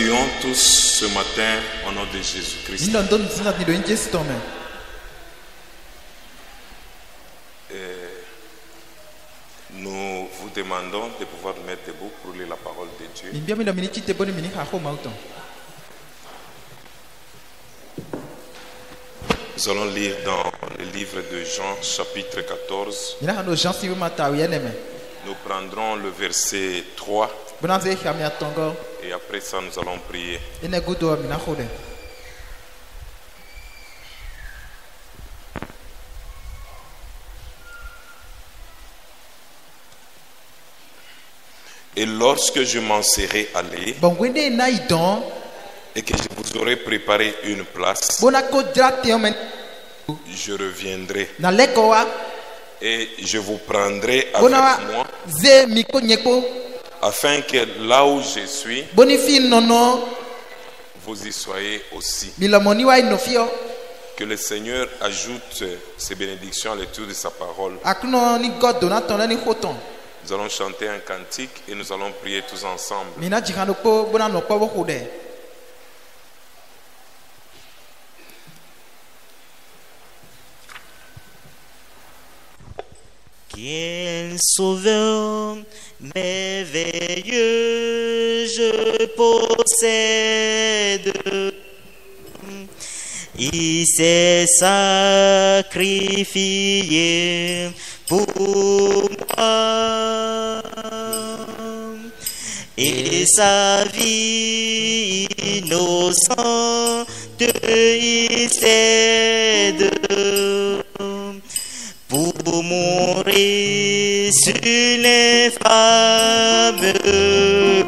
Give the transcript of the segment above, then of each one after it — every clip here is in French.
saluons tous ce matin au nom de Jésus-Christ. Nous vous demandons de pouvoir nous mettre debout pour lire la parole de Dieu. Nous allons lire dans le livre de Jean, chapitre 14. Nous prendrons le verset 3. Et après ça, nous allons prier. Et lorsque je m'en serai allé et que je vous aurai préparé une place, je reviendrai et je vous prendrai avec moi, afin que là où je suis, vous y soyez aussi. Que le Seigneur ajoute ses bénédictions à l'étude de sa parole. Nous allons chanter un cantique et nous allons prier tous ensemble. Quel sauveur merveilleux je possède. Il s'est sacrifié pour moi. Et sa vie innocente il cède pour mourir sur l'infâme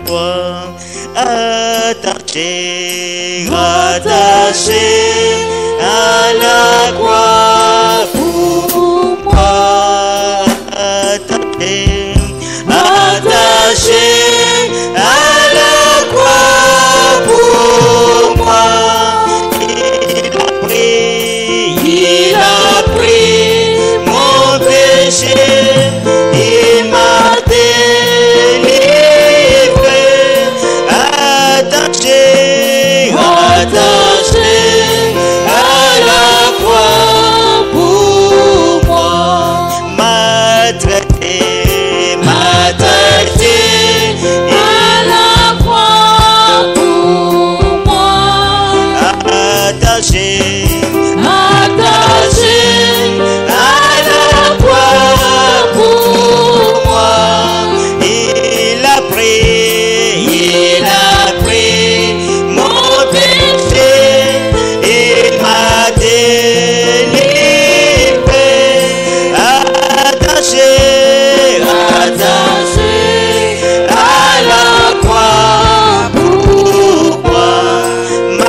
croix. Attaché à la croix pour moi. Attaché à la croix pour moi. Il a pris mon péché, il m'a délivré. Attaché à la croix pour moi. M'a traité à la croix pour moi. Attaché à la croix pour moi. Il a pris mon péché, il m'a délivré. Attaché à la croix pour moi. M'a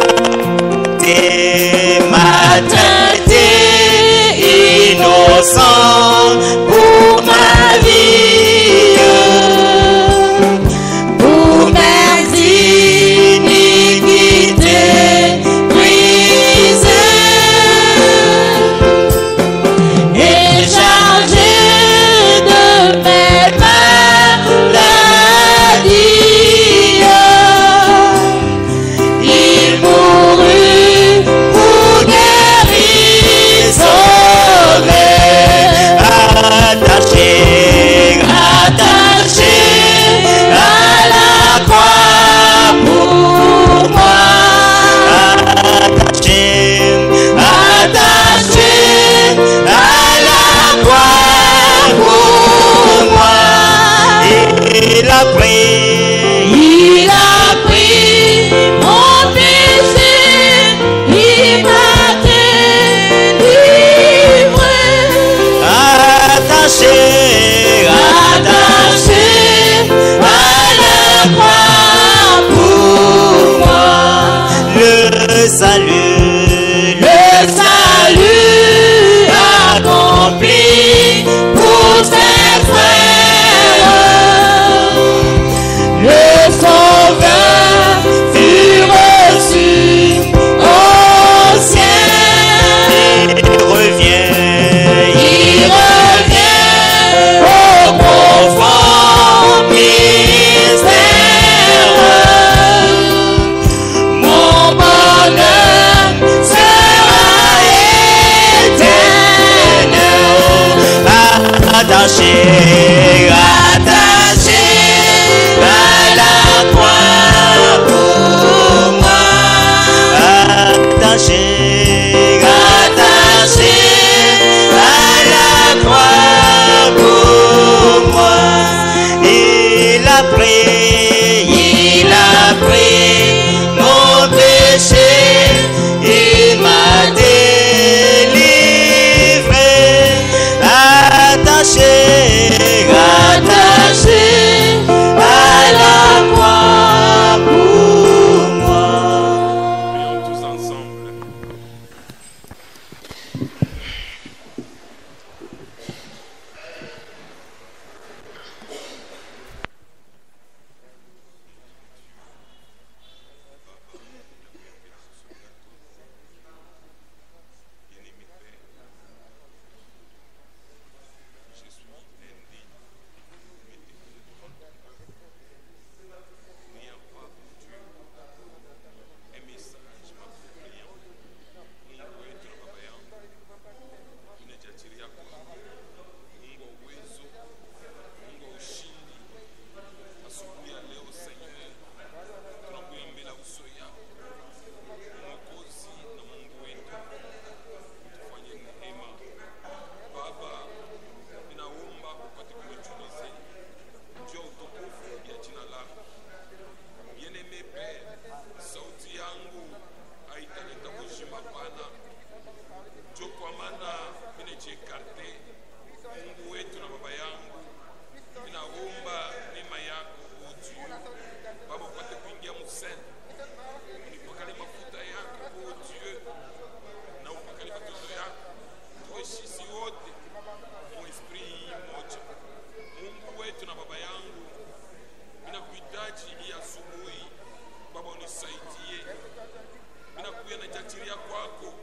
nimeachilia kwako.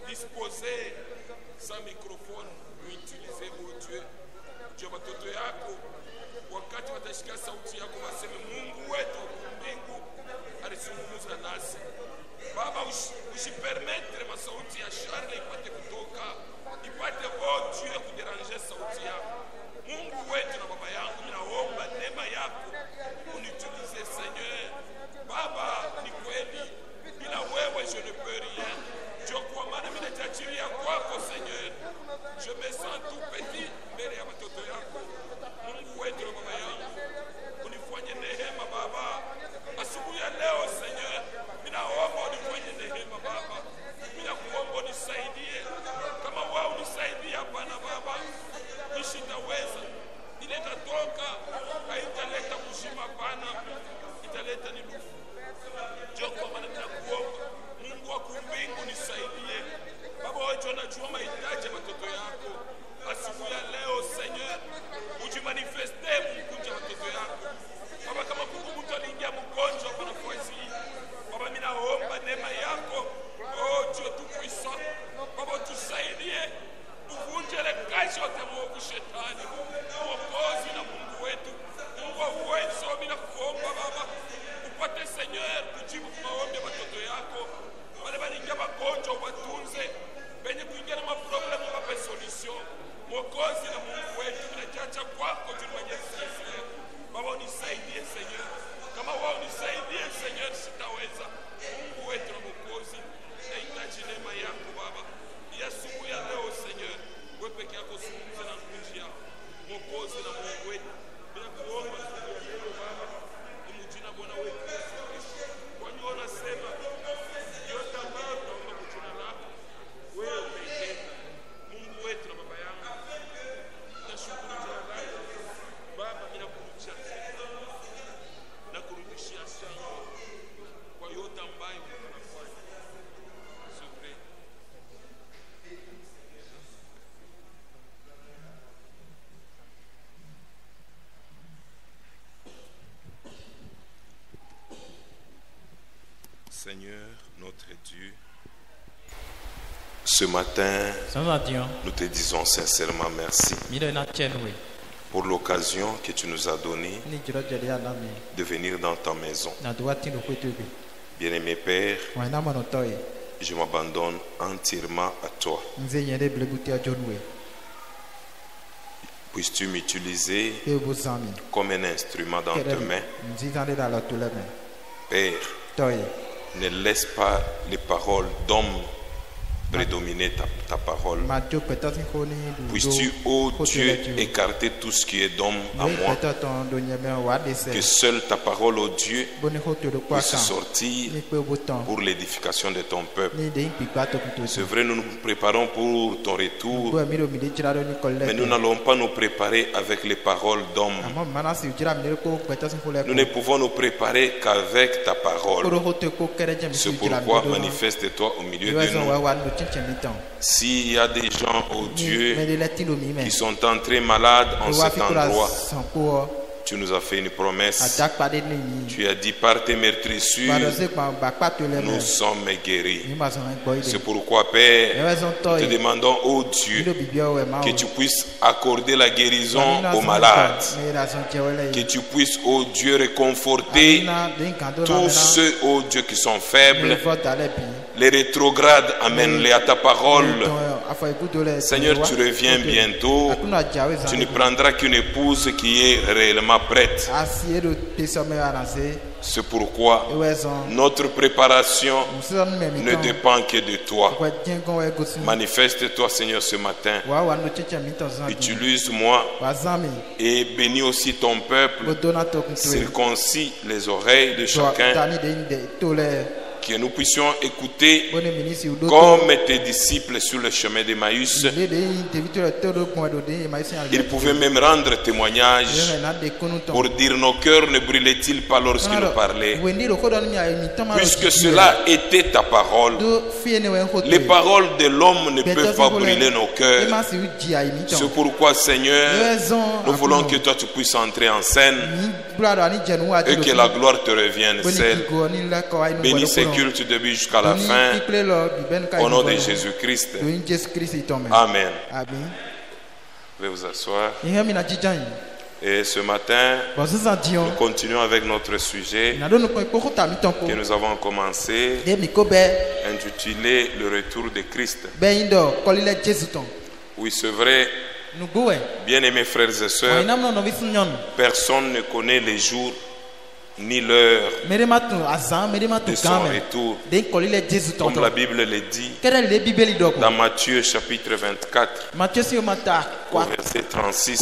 Disposer sa microphone uitilize o Dieu. Jua watoto yako wakati watashika sauti yako waseme Mungu wetu mbingu alizungumza nasi. Baba, usipermettre masauti ya Charles ipate kutoka, ipate oh Dieu kuderanger sauti yako. Mungu wetu na baba yangu, ninaomba neema yako unitilize Seigneur. Baba, ni kweli bila wewe je ne peux rien. Ndio kwa maana mimi najiachilia kwako Seigneur. Je me sens tout petit mbele ya watoto yako. Mungu wetu na baba yangu, unifanye neema Baba. Asubuhi ya leo Seigneur, ninaomba unifanye neema Baba. Ninakuomba unisaidie. Kama wewe unisaidia Bwana Baba, nisitaweza. Ile itatoka haitaleta kushima Bwana, italeta ni lufu. Ndio kwa maana ninakuomba Mungu wa mbingu nisaidie. Baba, wewe unajua mahitaji ya watoto yako. Asubuhi ya leo Seigneur, ujimanifeste mkunja watoto yako. Baba, kama mtu aliingia mgonjwa kwa nafasi hii, Baba, mimi naomba neema yako. Oh Dieu tout puissant, Baba, tusaidie uvunje ile kazi yote mwovu shetani. Mwokozi na Mungu wetu, Mungu wa uwezo, mimi nakuomba Baba, upate Seigneur kujibu maombi ya watoto yako. Wale wanaingia magonjwa watunze, wenye kuingia na maproblemu wape solution. Mwokozi na Mungu wetu, ninajacha kwako juu Mwenyezi Yesu. Baba, unisaidie Seigneur. Kama wewe unisaidie Seigneur, sitaweza. Mungu wetu na Mwokozi, nahitaji neema yako Baba. Asubuhi ya leo Seigneur, wewe peke yako zungumza na ndugu yako. Mwokozi na Mungu wetu, ninakuomba Baba, ni jina Bwana wetu Yesu Kristo. Kwa nini unasema yote ambayo tunaomba kwa jina lako wewe umetenda. Mungu wetu na baba yangu, nashukuru jina lako Baba, ninakurudishia tena. Nakurudishia sana kwa yote ambayo unafanya. Asante. Seigneur, notre Dieu, ce matin, nous te disons sincèrement merci pour l'occasion que tu nous as donnée de venir dans ta maison. Bien-aimé Père, je m'abandonne entièrement à toi. Puisses-tu m'utiliser comme un instrument dans tes mains. Père, ne laisse pas les paroles d'hommes prédominer ta parole. Puisses-tu, ô Dieu, écarter tout ce qui est d'homme à moi, que seule ta parole, ô Dieu, puisse sortir pour l'édification de ton peuple. C'est vrai, nous nous préparons pour ton retour, mais nous n'allons pas nous préparer avec les paroles d'hommes. Nous ne pouvons nous préparer qu'avec ta parole. C'est pourquoi manifeste-toi au milieu de nous. S'il y a des gens, oh Dieu, qui sont entrés malades en cet endroit, tu nous as fait une promesse. Tu as dit par tes meurtrissures, nous sommes guéris. C'est pourquoi, Père, nous te demandons, oh Dieu, que tu puisses accorder la guérison aux malades. Que tu puisses, oh Dieu, réconforter tous ceux, oh Dieu, qui sont faibles. Les rétrogrades, amène-les à ta parole. Seigneur, tu reviens bientôt. Tu ne prendras qu'une épouse qui est réellement prête. C'est pourquoi notre préparation ne dépend que de toi. Manifeste-toi, Seigneur, ce matin. Utilise-moi et bénis aussi ton peuple. Circoncis les oreilles de chacun. Que nous puissions écouter comme tes disciples sur le chemin d'Emmaüs. Ils pouvaient même rendre témoignage pour dire nos cœurs ne brûlaient-ils pas lorsqu'ils nous parlaient. Puisque cela était ta parole. Les paroles de l'homme ne peuvent pas brûler nos cœurs. C'est pourquoi, Seigneur, nous voulons que toi tu puisses entrer en scène et que la gloire te revienne seule. Bénis ces culte du début jusqu'à la fin. Au nom de Jésus-Christ. Amen. Veuillez vous asseoir. Et ce matin, nous continuons avec notre sujet que nous avons commencé, intitulé Le retour de Christ. Oui, c'est vrai. Bien-aimés frères et sœurs, personne ne connaît les jours ni l'heure de son retour. Comme la Bible le dit dans Matthieu chapitre 24, au verset 36,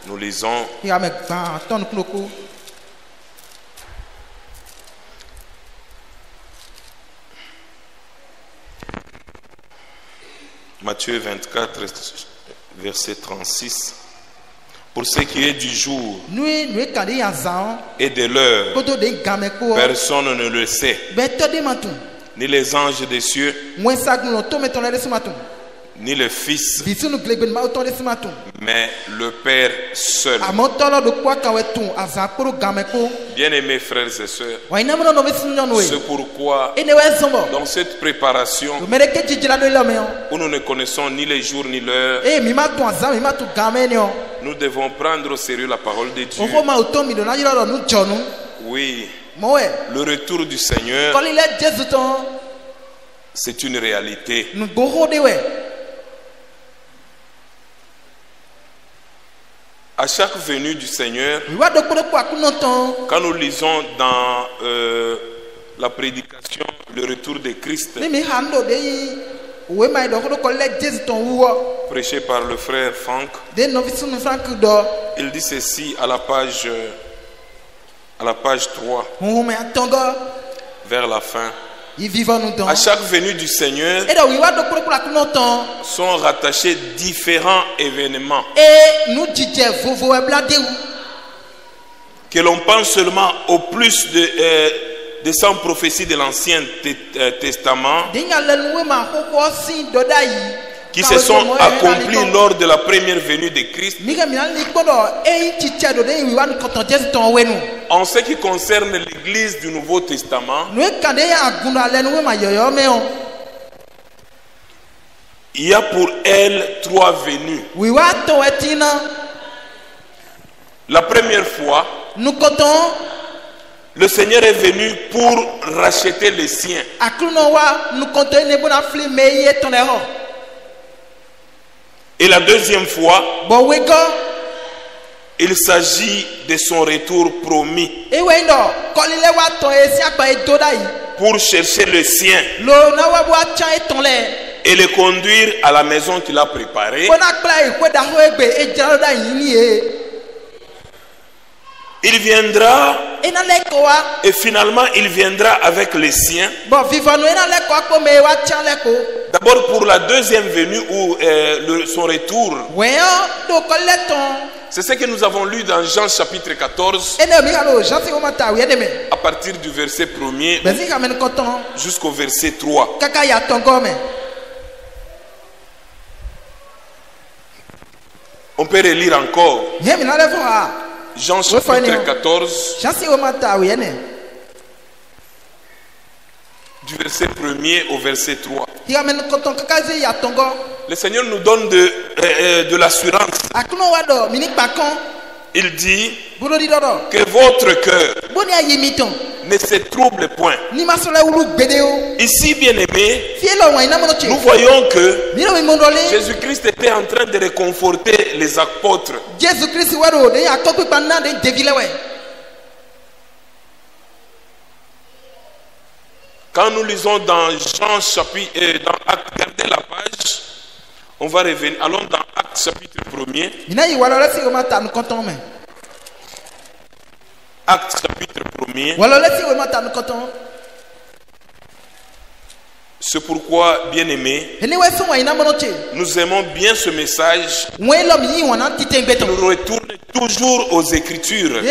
nous lisons: Matthieu 24, verset 36. Pour ce qui est du jour et de l'heure, personne ne le sait, ni les anges des cieux, ni le Fils, mais le Père seul. Bien-aimés frères et sœurs, c'est pourquoi dans cette préparation où nous ne connaissons ni les jours ni l'heure, nous devons prendre au sérieux la parole de Dieu. Oui, le retour du Seigneur, c'est une réalité. À chaque venue du Seigneur, quand nous lisons dans la prédication le retour de Christ, prêché par le frère Franck, il dit ceci à la page 3, vers la fin: à chaque venue du Seigneur sont rattachés différents événements. Que l'on pense seulement au plus de 100 prophéties de l'Ancien Testament qui se sont accomplies lors de la première venue de Christ. En ce qui concerne l'Église du Nouveau Testament, il y a pour elle 3 venues. La première fois, le Seigneur est venu pour racheter les siens. Et la deuxième fois, il s'agit de son retour promis pour chercher le sien et le conduire à la maison qu'il a préparée. Il viendra et finalement il viendra avec les siens. D'abord pour la deuxième venue ou son retour. C'est ce que nous avons lu dans Jean chapitre 14 à partir du verset 1er jusqu'au verset 3. On peut relire encore. Jean chapitre 14 du verset 1er au verset 3. Le Seigneur nous donne de l'assurance. Il dit que votre cœur ne se trouble point. Ici, bien aimé, nous voyons que Jésus-Christ était en train de réconforter les apôtres. Quand nous lisons dans Jean chapitre, dans Actes, regardez la page, on va revenir. Allons dans Actes chapitre 1er. Actes chapitre 1er. C'est pourquoi, bien aimés, nous aimons bien ce message. Nous retournons toujours aux Écritures.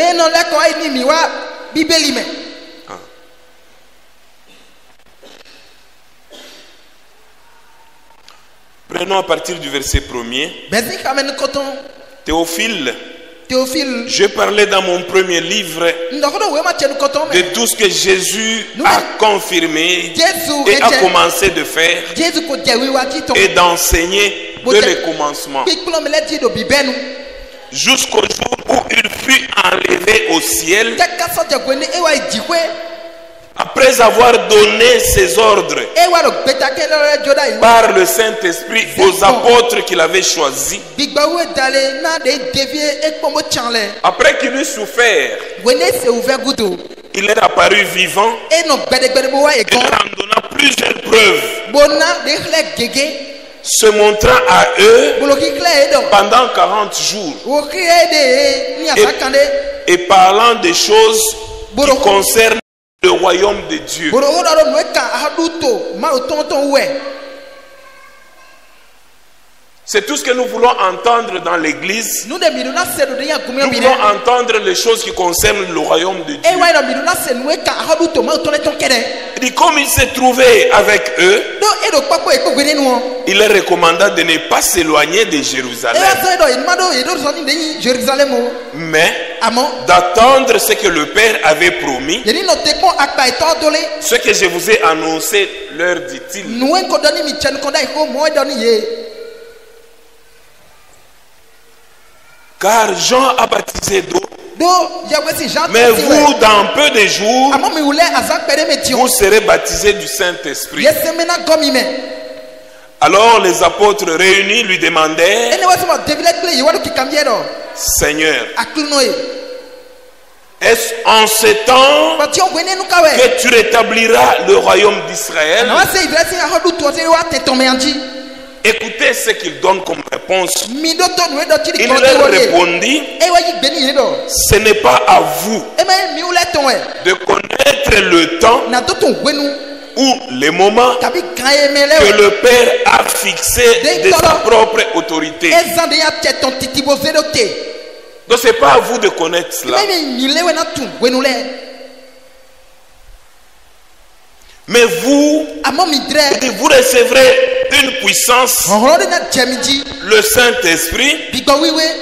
Prenons à partir du verset 1er. Théophile, Théophile. Je parlais dans mon premier livre de tout ce que Jésus a confirmé et a commencé de faire et d'enseigner dès le commencement jusqu'au jour où il fut enlevé au ciel après avoir donné ses ordres par le Saint-Esprit aux apôtres qu'il avait choisis. Après qu'il eut souffert, il est apparu vivant et en donnant plusieurs preuves, se montrant à eux pendant 40 jours et parlant des choses qui concernent le royaume de Dieu. C'est tout ce que nous voulons entendre dans l'église. Nous voulons entendre les choses qui concernent le royaume de Dieu. Et comme il s'est trouvé avec eux, il leur recommanda de ne pas s'éloigner de Jérusalem, mais d'attendre ce que le Père avait promis, ce que je vous ai annoncé, leur dit-il. Car Jean a baptisé d'eau, mais vous, dans peu de jours, vous serez baptisés du Saint-Esprit. Alors les apôtres réunis lui demandèrent: Seigneur, est-ce en ce temps que tu rétabliras le royaume d'Israël? Écoutez ce qu'il donne comme réponse. Il leur répondit: ce n'est pas à vous de connaître le temps ou les moments que le Père a fixé de sa propre autorité. Donc ce n'est pas à vous de connaître cela. Mais vous, vous recevrez une puissance, le Saint-Esprit,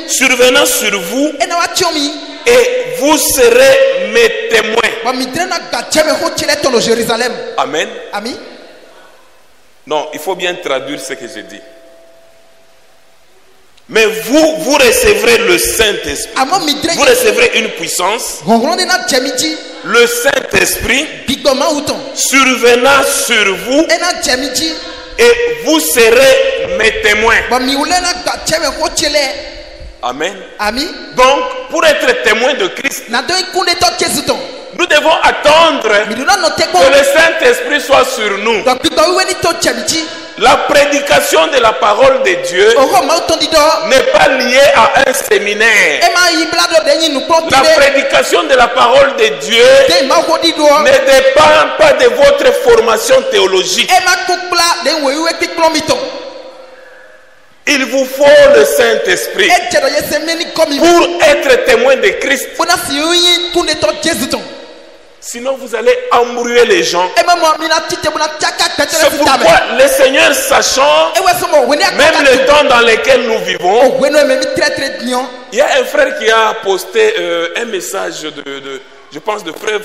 survenant sur vous, et vous serez mes témoins. Amen. Non, il faut bien traduire ce que j'ai dit. Mais vous recevrez le Saint-Esprit. Vous recevrez une puissance, le Saint-Esprit survenant sur vous, et vous serez mes témoins. Amen. Donc, pour être témoin de Christ, nous devons attendre que le Saint-Esprit soit sur nous. La prédication de la parole de Dieu n'est pas liée à un séminaire. La prédication de la parole de Dieu ne dépend pas de votre formation théologique. Il vous faut le Saint-Esprit pour être témoin de Christ. Sinon vous allez embrouiller les gens. C'est pourquoi le Seigneur, sachant même le temps dans lequel nous vivons, il y a un frère qui a posté un message je pense de frère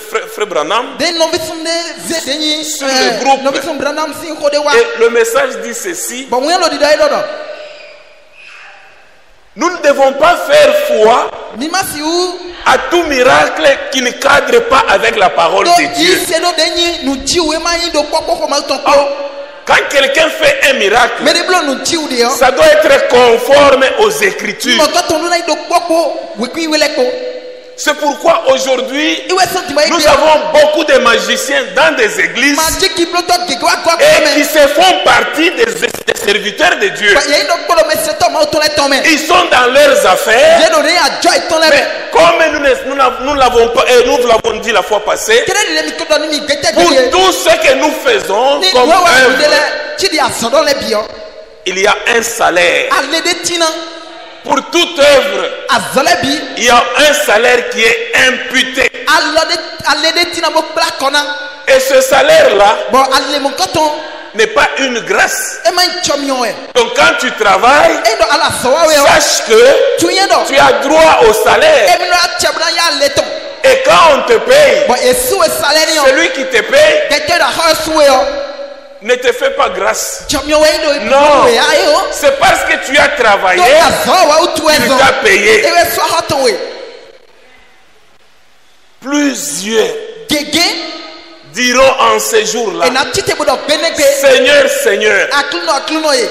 Branham sur le groupe. Et le message dit ceci: nous ne devons pas faire foi à tout miracle qui ne cadre pas avec la parole de Dieu. Quand quelqu'un fait un miracle, ça doit être conforme aux Écritures. C'est pourquoi aujourd'hui, nous avons beaucoup de magiciens dans des églises et qui se font partie des serviteurs de Dieu. Ils sont dans leurs affaires. Mais comme nous l'avons dit la fois passée, pour tout ce que nous faisons comme œuvre, il y a un salaire. Pour toute œuvre, il y a un salaire qui est imputé. Et ce salaire-là n'est pas une grâce. e ma nchomio e Donc quand tu travailles, endo ala sowa we o sache que tu yendo tu as droit au salaire. e mi no achebra ya leton Et quand on te paye, bo esu e salary o celui qui te paye gete da house we o ne te fait pas grâce. chomio we ndo Non. we ayo C'est parce que tu as travaillé do azowa utu qu'il ezo t'a payé. e we so hoto we Plusieurs gege diront en ces jours-là, e na tite bodo benegbe Seigneur, Seigneur, akluno e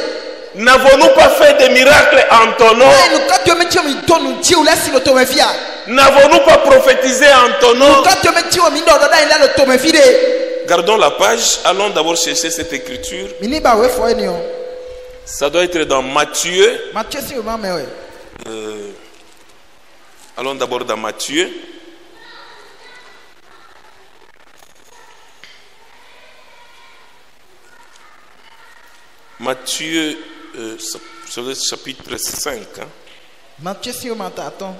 n'avons-nous pas fait des miracles en ton nom? e nu ka to me tio mi to nu ti o lesi lo to me fia N'avons-nous pas prophétisé en ton nom? ka to me tio mi ndo do da ila lo to me fi de Gardons la page, allons d'abord chercher cette écriture. mini ba we fo eni o Ça doit être dans Matthieu. Matthieu si o ma me we Allons d'abord dans Matthieu. Matthieu, ça doit être chapitre 5. Hein? Matthieu si o ma ta ton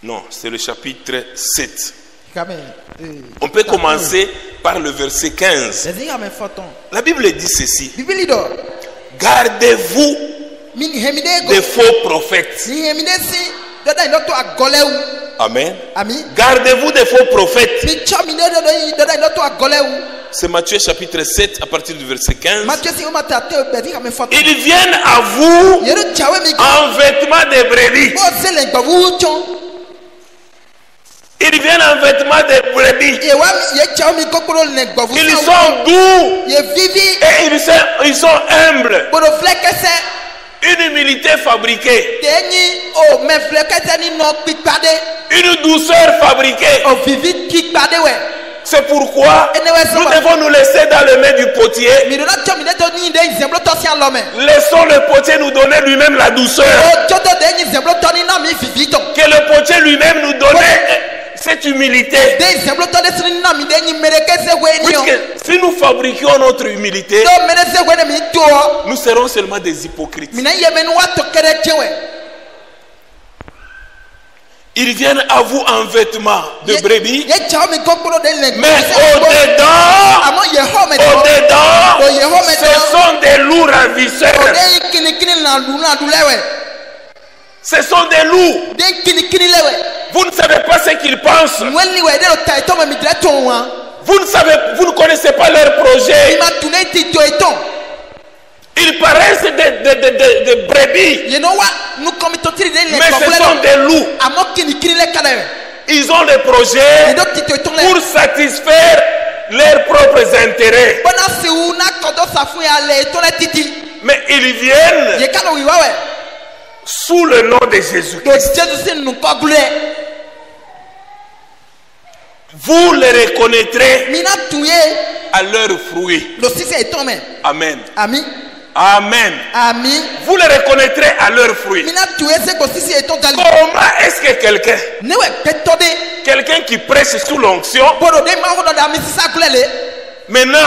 Non, c'est le chapitre 7. kame On peut commencer par le verset 15. les ya me foton La Bible dit ceci. bibili do Gardez-vous min hemide des go faux prophètes. ni hemide si do da ilo to agolewu Amen. ami Gardez-vous des faux prophètes. mi cho mi do da ilo to agolewu C'est Matthieu chapitre 7 à partir du verset 15. Matthieu si o ma ta te be ya me foton Ils viennent à vous yero chawe mi en vêtements de brebis. o zele gbawu chon Ils viennent en vêtements de brebis. ye wa ye chawe mi kokoro le gbawu Ils sont doux ye vivi et ils sont humbles. bodo flekese Une humilité fabriquée. tenyi o me flekese ni no pipade Une douceur fabriquée. o vivi pipade we C'est pourquoi nous devons nous laisser dans les mains du potier. mi do na cho mi de to ni de zemblo to si alome Laissons le potier nous donner lui-même la douceur. o jodo de ni zemblo to ni na mi vivi to Que le potier lui-même nous donne cette humilité. de zemblo to de si na mi de ni merekese we ni o Puisque si nous fabriquions notre humilité, do merese we ne mi to nous serons seulement des hypocrites. mi na ye me no wa to kere chewe Ils viennent à vous en vêtements de brebis, ye chawe mi kokoro de le mais au-dedans, amo ye ho me to au-dedans, ce sont des loups o ravisseurs. de kini kini na du lewe Ce sont des loups. de kini kini lewe Vous ne savez pas ce qu'ils pensent. mweli we de lo ta to me mi dire to wa Vous ne connaissez pas leur projet. ma tune ti to eton Ils paraissent des brebis, you know what nu komi to tiri de le mais ce sont des loups. amo kini kini le kale Ils ont des projets e do ti to eton le pour satisfaire leurs propres intérêts. bona si u na kodo safu ya le to le titi Mais ils viennent ye kalo wi wawe sous le nom de Jésus. do jesu si nu kogule Vous les reconnaîtrez mina tuye à leurs fruits. lo sisi eton me Amen. ami Amen. ami Vous les reconnaîtrez à leurs fruits. mina tuye se ko sisi eton gali Comment est-ce que ne we peto de quelqu'un qui prêche sous l'onction, bodo de ma hodo da mi sisa kulele maintenant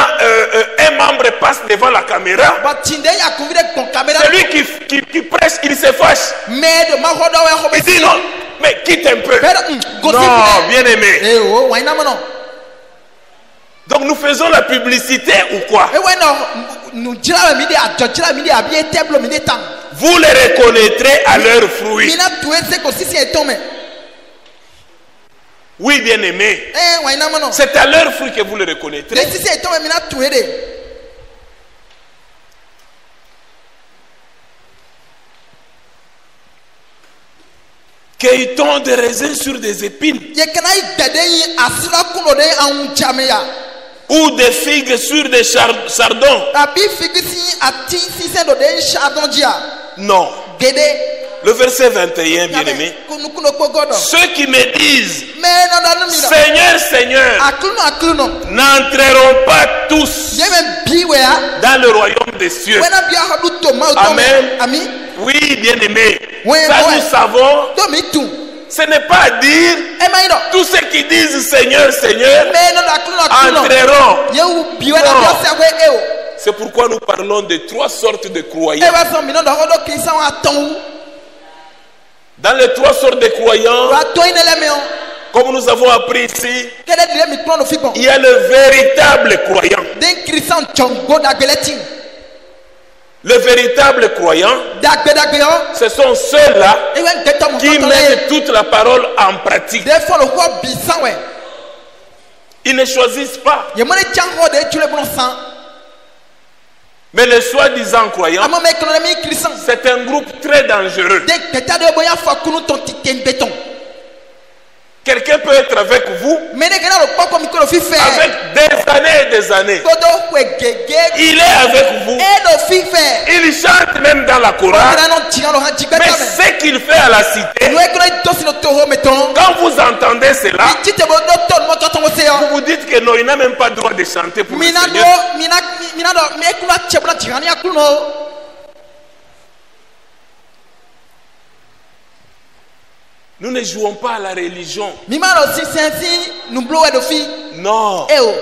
un membre passe devant la caméra, ba tinde ya kuvide kon kamera celui qui prêche, il se fâche. me de ma hodo we ho Il be dit non, mais quitte un peu. gosi Non, bien aimé. eh o wa ina mo no Donc nous faisons la publicité ou quoi? e we no nu jira mi de ajo jira mi de abi eteblo mi de tan Vous les reconnaîtrez à leurs fruits. mina tuye se ko sisi eton me Oui, bien aimé. wa ina mo no C'est à leurs fruits que vous les reconnaîtrez. de sisi eton me mina tuye de Cueille-t-on des raisins sur des épines ye kana dede yi asira kuno de an jameya ou des figues sur des chardons? abi figisi ati sise do de chardon dia Non. gede Le verset 21, bien aimé. kunu kuno pogodo Ceux qui me disent me no da no mi da Seigneur, Seigneur, akluno n'entreront pas tous ye me biwe ya dans le royaume des cieux. wena bia hodu to ma to Amen. ami Oui, bien aimé. Oui, Ça, oui. nous savons. do mi tu Ce n'est pas à dire e ma ino tous ceux qui disent Seigneur, Seigneur me no da akluno entreront. ye u biwe na Non. bia se we e o C'est pourquoi nous parlons de trois sortes de e croyants. wa so mi no da hodo kinsa wa ton Dans les trois sortes de croyants, wa to ine le me o Comme nous avons appris ici, Quel est le micro de fibre? il y a le véritable croyant. D'un Christian Tchongo d'Agbeleting. Le véritable croyant, D'Agbedagbeon. ce sont ceux-là Et ouais, que ton qui mettent toute la parole en pratique. des fois le roi Bissan, ouais. Ils ne choisissent pas. Il y a mon échange de tu le bon sang. Mais les soi-disant croyants, À mon mec, on a mis Christian. c'est un groupe très dangereux. Dès que tu as de boya fakunu ton ticket béton. Quelqu'un peut être avec vous Mais les gars, le pas comme micro de fibre. avec des années et des années. Todo ouais gege. Il est avec vous. Et le fibre. Il chante même dans la chorale. Mais Mais ce qu'il fait à la cité, nous écoutons le taureau mettons. quand vous entendez cela, Tu te vois d'autres moi quand on vous vous dites que non, il n'a même pas le droit de chanter pour le Minado, Seigneur. minado, mais kuna chebla tirani akuno. Nous ne jouons pas à la religion. Mimalo si sensi nous blow de fi. Non. Eh oh.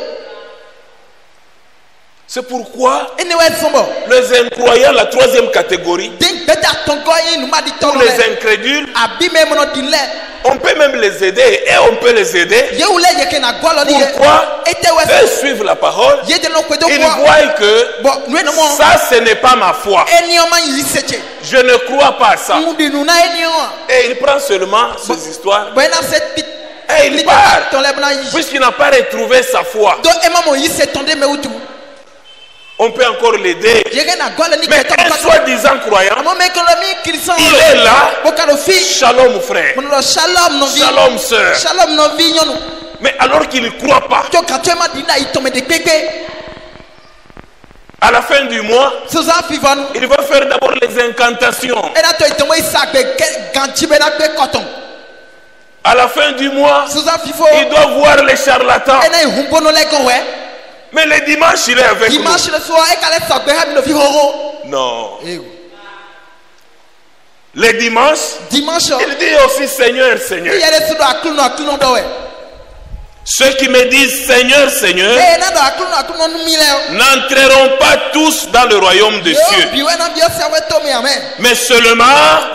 C'est pourquoi Ene ouais sombo. les incroyants, la troisième catégorie, Ding beta tongo yi nous ma di pour tongo. les incrédules, Abi me mono dile. on peut même les aider et on peut les aider. Ye ule ye ke na gwalo ni. Pourquoi? Ete ouais. Eux suivent la parole. Ye de no kwedo Ils kwa. voient que Bon, nous no mo. ça, ce n'est pas ma foi. Eni o man yi seche. Je ne crois pas à ça. Mudi nous na eni o. Et il prend seulement ces histoires Buena cette pit. et il part. Ton lebna yi. Puisqu'il n'a pas retrouvé sa foi. Do ema mo yi se tonde me utu. On peut encore l'aider. Ye ke na gwalo ni Mais keto un soi-disant croyant, Amo me kono mi Christian. il est là. Bokalo fi. Shalom frère. Mono shalom no vi. Shalom sœur. Shalom no vi nyonu. Mais alors qu'il ne croit pas, To katwema dina itome de pepe. à la fin du mois, Suza fivanu. il va faire d'abord les incantations. Ena to itome isagbe ganchi be na gbe koton. À la fin du mois, Suza fifo. il doit voir les charlatans. Ena ihumbo no lego we. Mais le dimanche, il est avec nous. Dimanche le soir e kale sagbe ha mi no fi horo. Non. Eh. Le dimanche, Dimanche. il dit aussi Seigneur, Seigneur. Il y a des sous akluno do we. Ceux qui me disent Seigneur, Seigneur, Eh na do akluno no mi le. n'entreront pas tous dans le royaume des cieux, Bi we na bi o se we to mi amen. mais seulement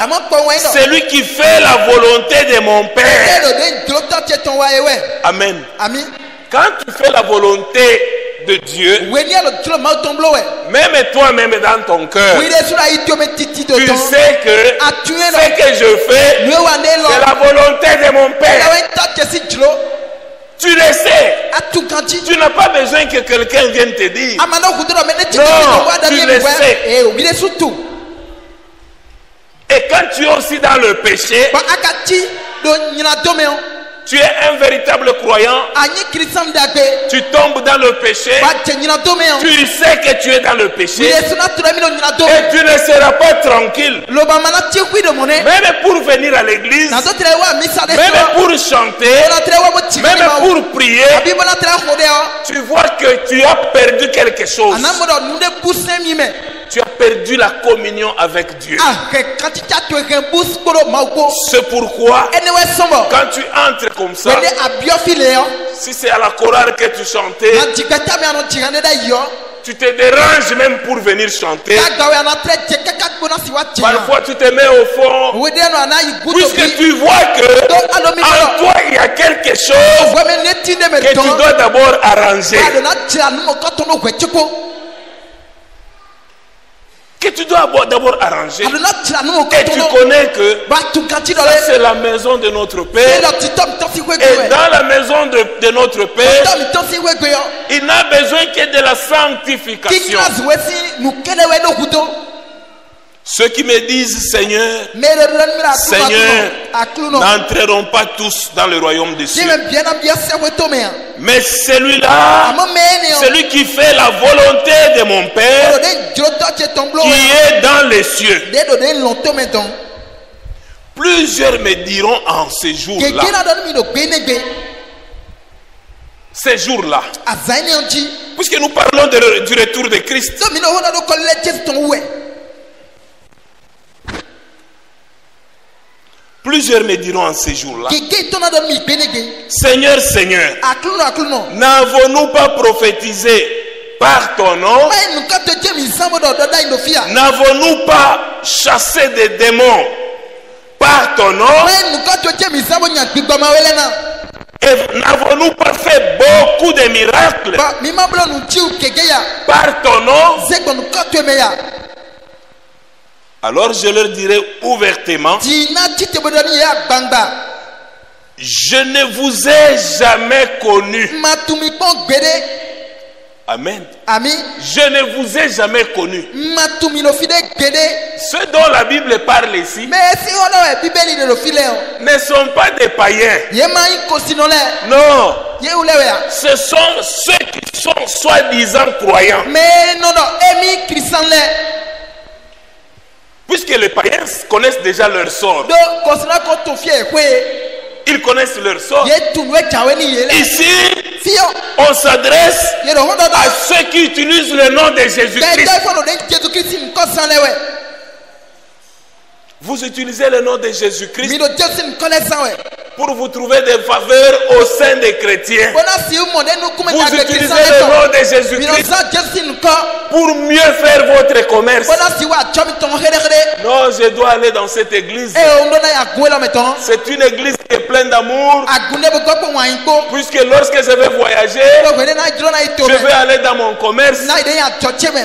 Amo po we no. celui qui fait la volonté de mon Père. Elo de glota cheton wa ewe. Amen. Ami. Quand tu fais la volonté de Dieu, We ni elo tlo ma tomblo we. même toi-même dans ton cœur, Oui, les sous la itome titi de tu ton. sais que A tué ce que je fais, le wane lo. c'est la volonté de mon La Père. we ta kesi jlo. Tu le sais. A tu kanti. Tu n'as pas besoin que quelqu'un vienne te dire. Amano kudro mene titi Non, no wa da tu mi le we. sais. Eh, oui, les sous tout. Et quand tu es aussi dans le péché, Ba akati do nyina domeo. tu es un véritable croyant, Anyi Christian dagbe. tu tombes dans le péché, Ba te nyina domeo. tu sais que tu es dans le Oui, péché les sous na tura mi no nyina do. et tu ne seras pas tranquille. Lo ba mana ti kwi de mone. Même pour venir à l'église, Na do tre wa misa de même so. pour chanter, Na tre wa mo ti. même pour prier, Abi bona tre hode o. tu vois que tu as perdu quelque chose. Anamo do nu de busen mi me. Tu as perdu la communion avec Dieu. Ah, que kanti ta to gen bus koro mauko. C'est pourquoi, Ene we sombo. quand tu entres comme ça, Wele abiofile yo. si c'est à la chorale que tu chantais, Na jigata mi ano jigane da yo. tu te déranges même pour venir chanter. Ka gawe ana tre je kaka bona si wa ti. Parfois, tu te mets au fond, Wede no ana iguto puisque bi. tu vois que Do alomi en do. toi, il y a quelque chose Wo me neti de me que tu don. dois d'abord arranger. Ba de na tira nu mo koto no gwechiko. Que tu dois d'abord arranger. Ado na tira nu mo Et koto tu no. connais que Ba tu kanti do ça, le. c'est la maison de notre E Père. lo ti tom to si we Et gwe. dans la maison de notre Père, Tom to si we gwe yo. il n'a besoin que de la Ki sanctification. class we si nu kele we no kuto. Ceux qui me disent Seigneur, Me le ren mi la Seigneur, akluno. n'entreront pas tous dans le royaume des Si cieux. me bien na bien se we to me. Mais celui-là, Amo me ne o. celui qui fait la volonté de mon Père, Oro de jota che tomblo. qui est dans les cieux. De do de lonto me don. Plusieurs me diront en ces jours-là, Keke na do mi do gbe ne gbe. ces jours-là, Azaini onji. puisque nous parlons du retour de Christ, So mi no hoda do kolle che ton we. plusieurs me diront en ces jours-là, Keke to na do mi gbe ne gbe. Seigneur, Seigneur, Akluno. n'avons-nous pas prophétisé par ton nom? Mai nu ka to je mi sambo do do dai no fia. N'avons-nous pas chassé des démons par ton nom? Mai nu ka to je mi sambo nya gbigbo ma wele na. n'avons-nous pas fait beaucoup de miracles Ba mi ma blo nu jiu gege ya. par ton nom? Zegbo nu koto me ya. Alors je leur dirai ouvertement, Di na tite bodoni ya gbangba. je ne vous ai jamais connu. Ma tumi pon gbede. Amen. Ami. Je ne vous ai jamais connu. Ma tumi no fide gbede. Ceux dont la Bible parle ici Mais si ono e bibeli de lo file o. ne sont pas des païens. Ye ma in kosino le. Non, Ye ulewe ya. ce sont ceux qui sont soi-disant croyants. Mais non non, emi Christian le. Puisque les païens connaissent déjà leur sort. Do kosina ko to fie kwe. Ils connaissent leur sort. Ye tunwe chawe ni ye le. Ici, Fio. on s'adresse Ye do hondo à da. ceux qui utilisent le nom de Jésus-Christ. Dede fo no de Jésus Christ nkosan lewe. Vous utilisez le nom de Jésus-Christ Mi do Jésus nkolesan we. pour vous trouver des faveurs au sein des chrétiens. Bona si o mo de nu kume Vous ta be utilisez Christian le nom le. de Mi do Jésus-Christ sa Jésus nko. pour mieux faire votre commerce. Bona si wa chomi ton here here. Non, je dois aller dans cette église. E o ndo na ya gwela meton. C'est une église qui est pleine d'amour. Agune bo gopo wa inko. Puisque lorsque je vais voyager, Lo gwele na jiro na ito je me. vais aller dans mon commerce. Na ide ya choche me.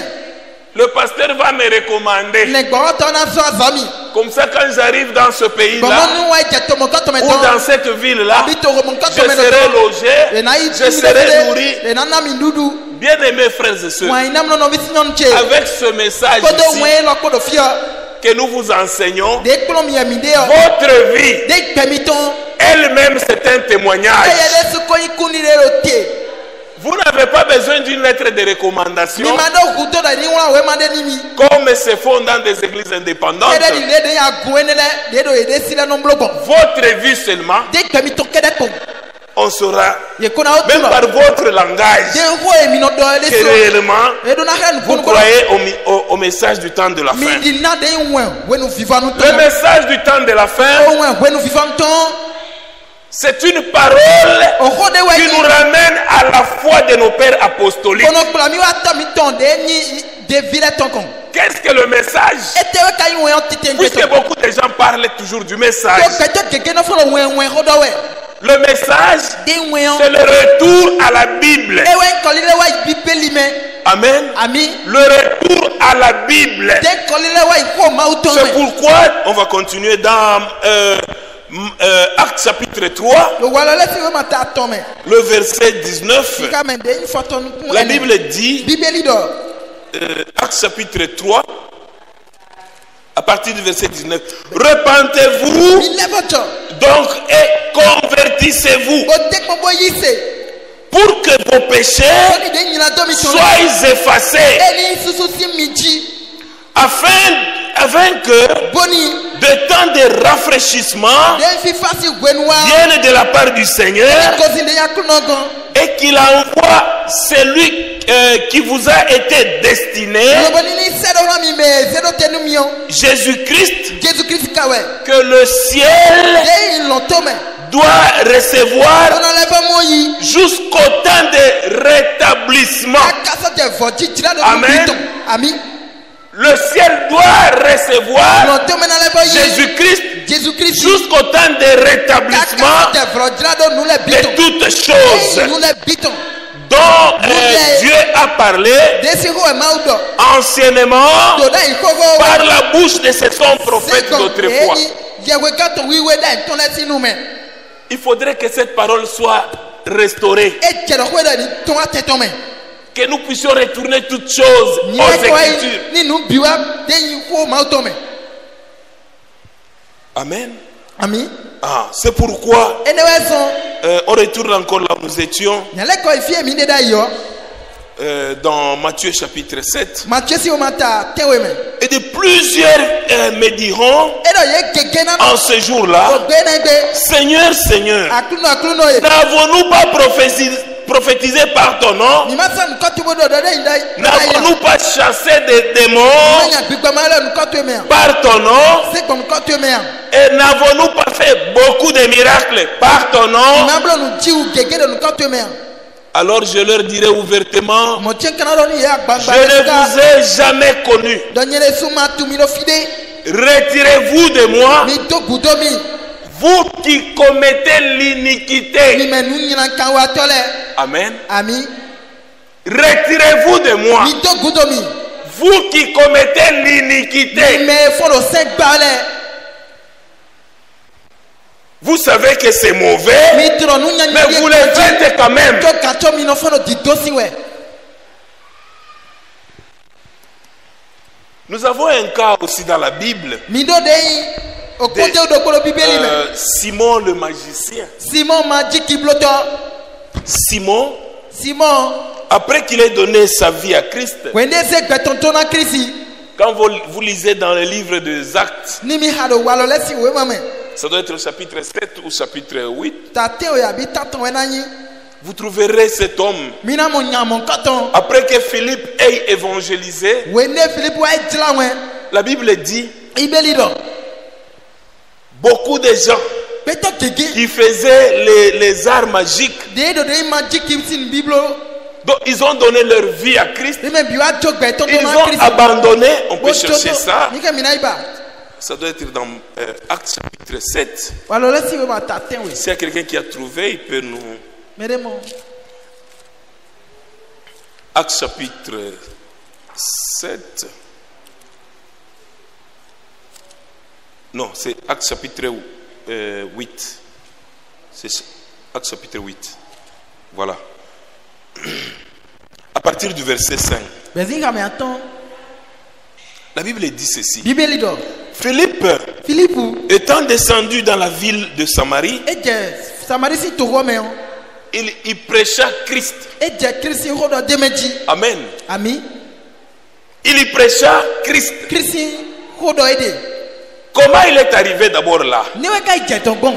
Le pasteur va me recommander. Ne gbo to na so azami. Comme ça, quand j'arrive dans ce Bomo pays-là, nu wa je to mo ko to me ou ton. dans cette ville-là, Abi to mo ko je to me serai ton. logé, E na i je serai nourri. E na na mi dudu. Bien-aimés frères et sœurs, Wa ina no no visi non che. avec ce message Kodo ici we lo kodo fio. que nous vous enseignons, De klo mi mi de o. votre vie De pemiton. elle-même, c'est un témoignage. Eye de su ko ikuni le lo te. Vous n'avez pas besoin d'une lettre de recommandation Mi ma do kuto da ni wa we ma de ni mi. comme se font dans des églises indépendantes. Kede di le de ya gwene le. De do e de sila no blogo. Votre vie seulement, De pemiton kede ko. on saura, Ye kona o même tulo. par votre langage, De ho e mi no do le que so. réellement, E do na hen vous kun ko. croyez au message du temps de la Mi fin. di na de wen we nu viva nu Le ton. message du temps de la fin, O wen we nu viva nu ton. c'est une parole O ho de we qui nous ramène à la foi de nos pères apostoliques. kono kpla mi wa ta mi ton de ni de vile ton kon. Qu'est-ce que le message? Ete we ka wen on tite Puisque ngeto. beaucoup de gens parlent toujours du message. Ko keto keke no fo wen ho do we. Le message, De wen on. c'est le retour à la Bible. E we ko le wa bibeli me. Amen. Ami. Le retour à la Bible. De ko le wa ko ma uton C'est me. pourquoi on va continuer dans Actes chapitre 3, Lo wala le fi we ma ta ton me. le verset 19. Ka men de ni foto nu kun. La Bible dit, Bibeli do. Actes chapitre 3, à partir du verset 19, repentez-vous Mi le voto. donc et convertissez-vous O de ko bo yise. pour que vos péchés Ko ni de nyina do mi ton. soient effacés, E ni susu si mi ji. afin que Boni. de temps de rafraîchissement De fi fasi gwenwa. viennent de la part du Seigneur Ko si de ya kunogon. et qu'il envoie celui qui vous a été destiné, Jésus-Christ, que le ciel doit recevoir jusqu'au temps de rétablissement. Amen. Le ciel doit recevoir Jésus-Christ jusqu'au temps de rétablissement de toutes choses dont Dieu a parlé anciennement par la bouche de ses saints prophètes d'autrefois. Il faudrait que cette parole soit restaurée, que nous puissions retourner toutes choses aux Écritures. Amen. Ah, c'est pourquoi on retourne encore là où nous étions dans Matthieu chapitre 7. Et de plusieurs me diront en ce jour-là, Seigneur, Seigneur, n'avons-nous pas prophétisé par ton nom? N'avons-nous pas chassé des démons par ton nom? Et n'avons-nous pas fait beaucoup de miracles par ton nom? Alors je leur dirai ouvertement, je ne vous ai jamais connu. Retirez-vous de moi, Vous qui commettez l'iniquité. mi me nu nyina kan wa tɔ lɛ Amen. ami Retirez-vous de moi. mi do gudo mi Vous qui commettez mi l'iniquité. me fɔlɔ sɛn gba lɛ Vous savez que c'est mauvais, mi trɔ nu nyanya mais vous le faites quand même. tɔ gatsɔ mi nɔ fɔlɔ di do si wɛ. Nous avons un cas aussi dans la Bible. mi do de yi o kote o do kpolo bibeli me Simon le magicien. simon ma dzi kiblotɔ simon Après qu'il ait donné sa vie à Christ, wende se gbɛtɔntɔ na kirisi quand vous lisez dans le livre des Actes, ni mi ha do walɔ lɛ si wo ma me ça doit être au chapitre 7 ou chapitre 8, tate o yabi tatɔn wɛ na nyi vous trouverez cet homme. mi na mo nyamɔ kɔtɔn Après que Philippe ait évangélisé, wende filipu wa dzra wɛ la Bible dit ibeli dɔ beaucoup de gens gbɛtɔ keke qui faisaient les arts magiques, de do de yi ma dzi kimsi ni biblo donc ils ont donné leur vie à Christ. mi me bi wa dzo gbɛtɔntɔ Ils na ont kirisi abandonné, on peut wo chercher ça. mi ke mi na yi ba Ça doit être dans Actes chapitre 7. walɔ lɛ si wo ma tate we S'il y a quelqu'un qui a trouvé, il peut nous... me de mo Actes chapitre 7. Non, c'est Actes chapitre 8. C'est Actes chapitre 8. Voilà. À partir du verset 5. bɛnzi ka mi atɔn La Bible dit ceci. bibeli dɔ Philippe, filipu étant descendu dans la ville de Samarie, e jɛ samarisi togo mɛ o. il prêcha Christ. E jɛ kirisi ko dɔ dɛmɛ dzi Amen. ami Il y prêcha Christ. kirisi ko dɔ ye de Comment il est arrivé d'abord là? ne bɛ ka jɛ tɔn gbɔn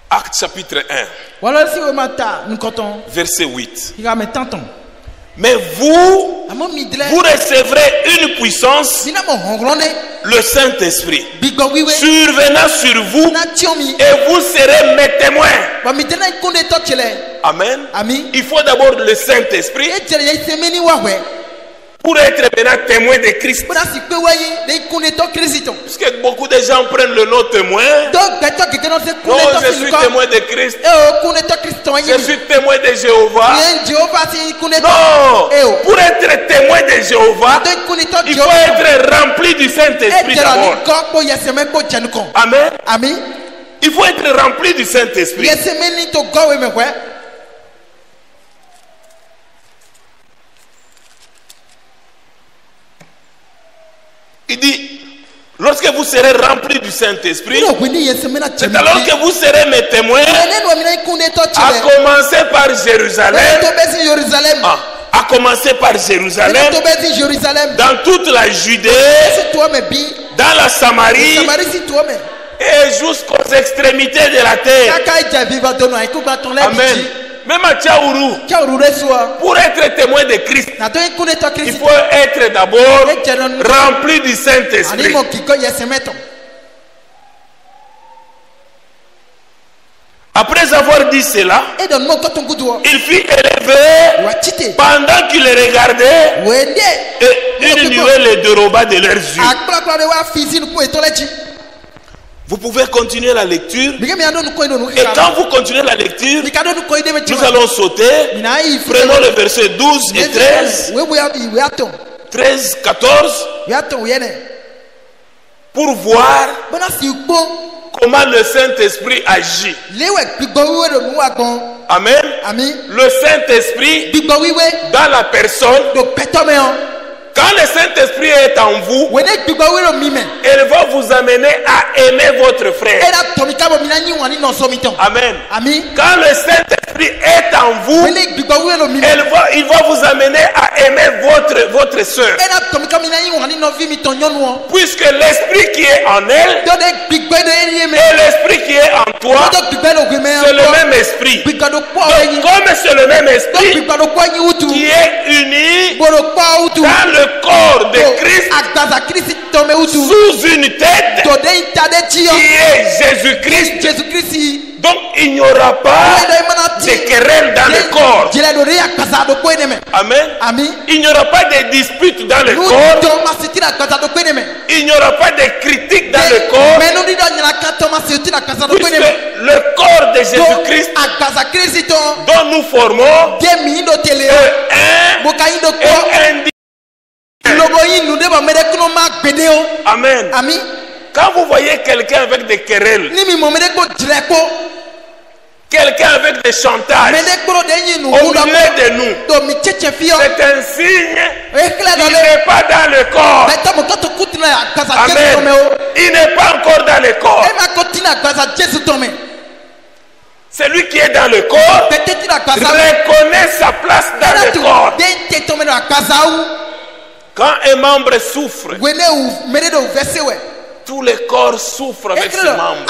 Actes chapitre 1, walɔsi wo ma ta nkɔtɔn verset 8. i ka mɛ tantɔn Mais vous, àmɔ mi dilɛ vous recevrez une puissance, mina mɔ hɔnglɔn de le Saint-Esprit, gbigbɔ wiwe survenant sur vous, na tiɲɛ mi et vous serez mes témoins. wa mi dɛnɛ kun de tɔ tilɛ Amen. ami Il faut d'abord le Saint-Esprit e jɛrɛ ye sɛmɛni wa wɛ pour être maintenant témoin de Christ. bena si pe wa ye de kun de tɔ kirisi tɔn Parce que beaucoup de gens prennent le nom témoin. dɔw gbɛtɔ keke n'o se kun Non, de tɔ je si suis lukɔ témoin de Christ. e o kun de tɔ kirisi tɔn Je ye suis témoin de Jéhovah. ye jehova si kun de tɔ Non, e o pour être témoin de Jéhovah, de kun de tɔ il faut jehova être rempli du e Saint-Esprit jɛra ni d'abord. kɔ kpo yɛsɛmɛ kpo jɛnu kɔn Amen. ami Il faut être rempli du Saint-Esprit. yɛsɛmɛni to gɔwe mɛ wɛ. Il dit, lorsque vous serez rempli du Saint-Esprit, Ino gwini yɛsɛmɛna c'est jɛmu alors que vous serez mes témoins, ne do mina kun de tɔ à tilɛ commencer par ne Jérusalem, to bɛ si Jérusalem à commencer par ne Jérusalem, to bɛ si Jérusalem dans toute la Judée, si toɔ mɛ bi dans la Samarie, samari si toɔ mɛ et jusqu'aux extrémités de la terre. kaka jɛ viva dɔnɔ ayi ko gba tɔn lɛ bi Amen. dzi Même à Tchaourou, kɛwuru de soa pour être témoin de Christ, na to ye kun de tɔ il kirisi faut être d'abord ne jɛna rempli du ani Saint-Esprit. mɔ kikɔ yɛsɛmɛ tɔn Après avoir dit cela, e dɔn mɔ kɔtɔn kutu wɔ il fut élevé wa ci te pendant qu'il regardait wende et une nuée les déroba de leurs yeux. akplakpla de wa fi si nuku etɔ lɛ dzi Vous pouvez continuer la lecture. mi ke mi ado nuku yi do nuku Et kika quand vous continuez la lecture, mi ka do nuku yi de bɛ tsi nous wa allons sauter. mina ayi fi Prenons le verset 12 et 13, wo boya bi wo atɔn 13, 14, wo atɔn wo yɛ nɛ pour voir bɔna si kpɔ comment le Saint-Esprit agit. léwɛ gbigbɔ wiwe do nu wa gbɔn Amen. ami Le Saint-Esprit gbigbɔ wiwe dans la personne, do pɛtɔ mɛ hàn quand le Saint-Esprit est en vous, wo ne gbigbɔ wiwe do mi mɛ il va vous amener à aimer votre e frère. da tɔmi ka bɔ mina nyi wani nɔsɔ mi tɔn Amen. ami Quand le Saint-Esprit est en wo vous, ne gbigbɔ wiwe do mi mɛ il va vous amener à aimer votre soeur. e da tɔmi ka mina nyi wani nɔvi mi tɔn nyɔnu wɔ Puisque l'Esprit qui est en elle do ne gbigbɛ do e ye mɛ et l'Esprit qui est en toi, do gbigbɛ do gbi mɛ c'est le kɔ même Esprit. gbigbɛ do kpɔ awo Donc, yi comme c'est le même do Esprit gbigbɛ do kpɔ anyi wutu qui est uni bolo kpɔ awo wutu dans le corps de Christ agbaza kirisi tɔmɛ wutu sous une tête do de yi ta de tsi qui yɔ est Jésus-Christ, Jésus Christi Donc il n'y aura pas de querelles dans le corps. Amen. Il n'y aura pas de disputes dans le corps. Il n'y aura pas de critiques dans le corps. Puisque le corps de Jésus-Christ dont nous formons est Amen. Quand vous voyez quelqu'un avec des querelles, quelqu'un avec des chantages au milieu de nous, c'est un signe qu'il n'est pas dans le corps. Amen. Il n'est pas encore dans le corps. Celui qui est dans le corps reconnaît sa place dans le corps. Quand un membre souffre, tout le corps souffre avec ses membres.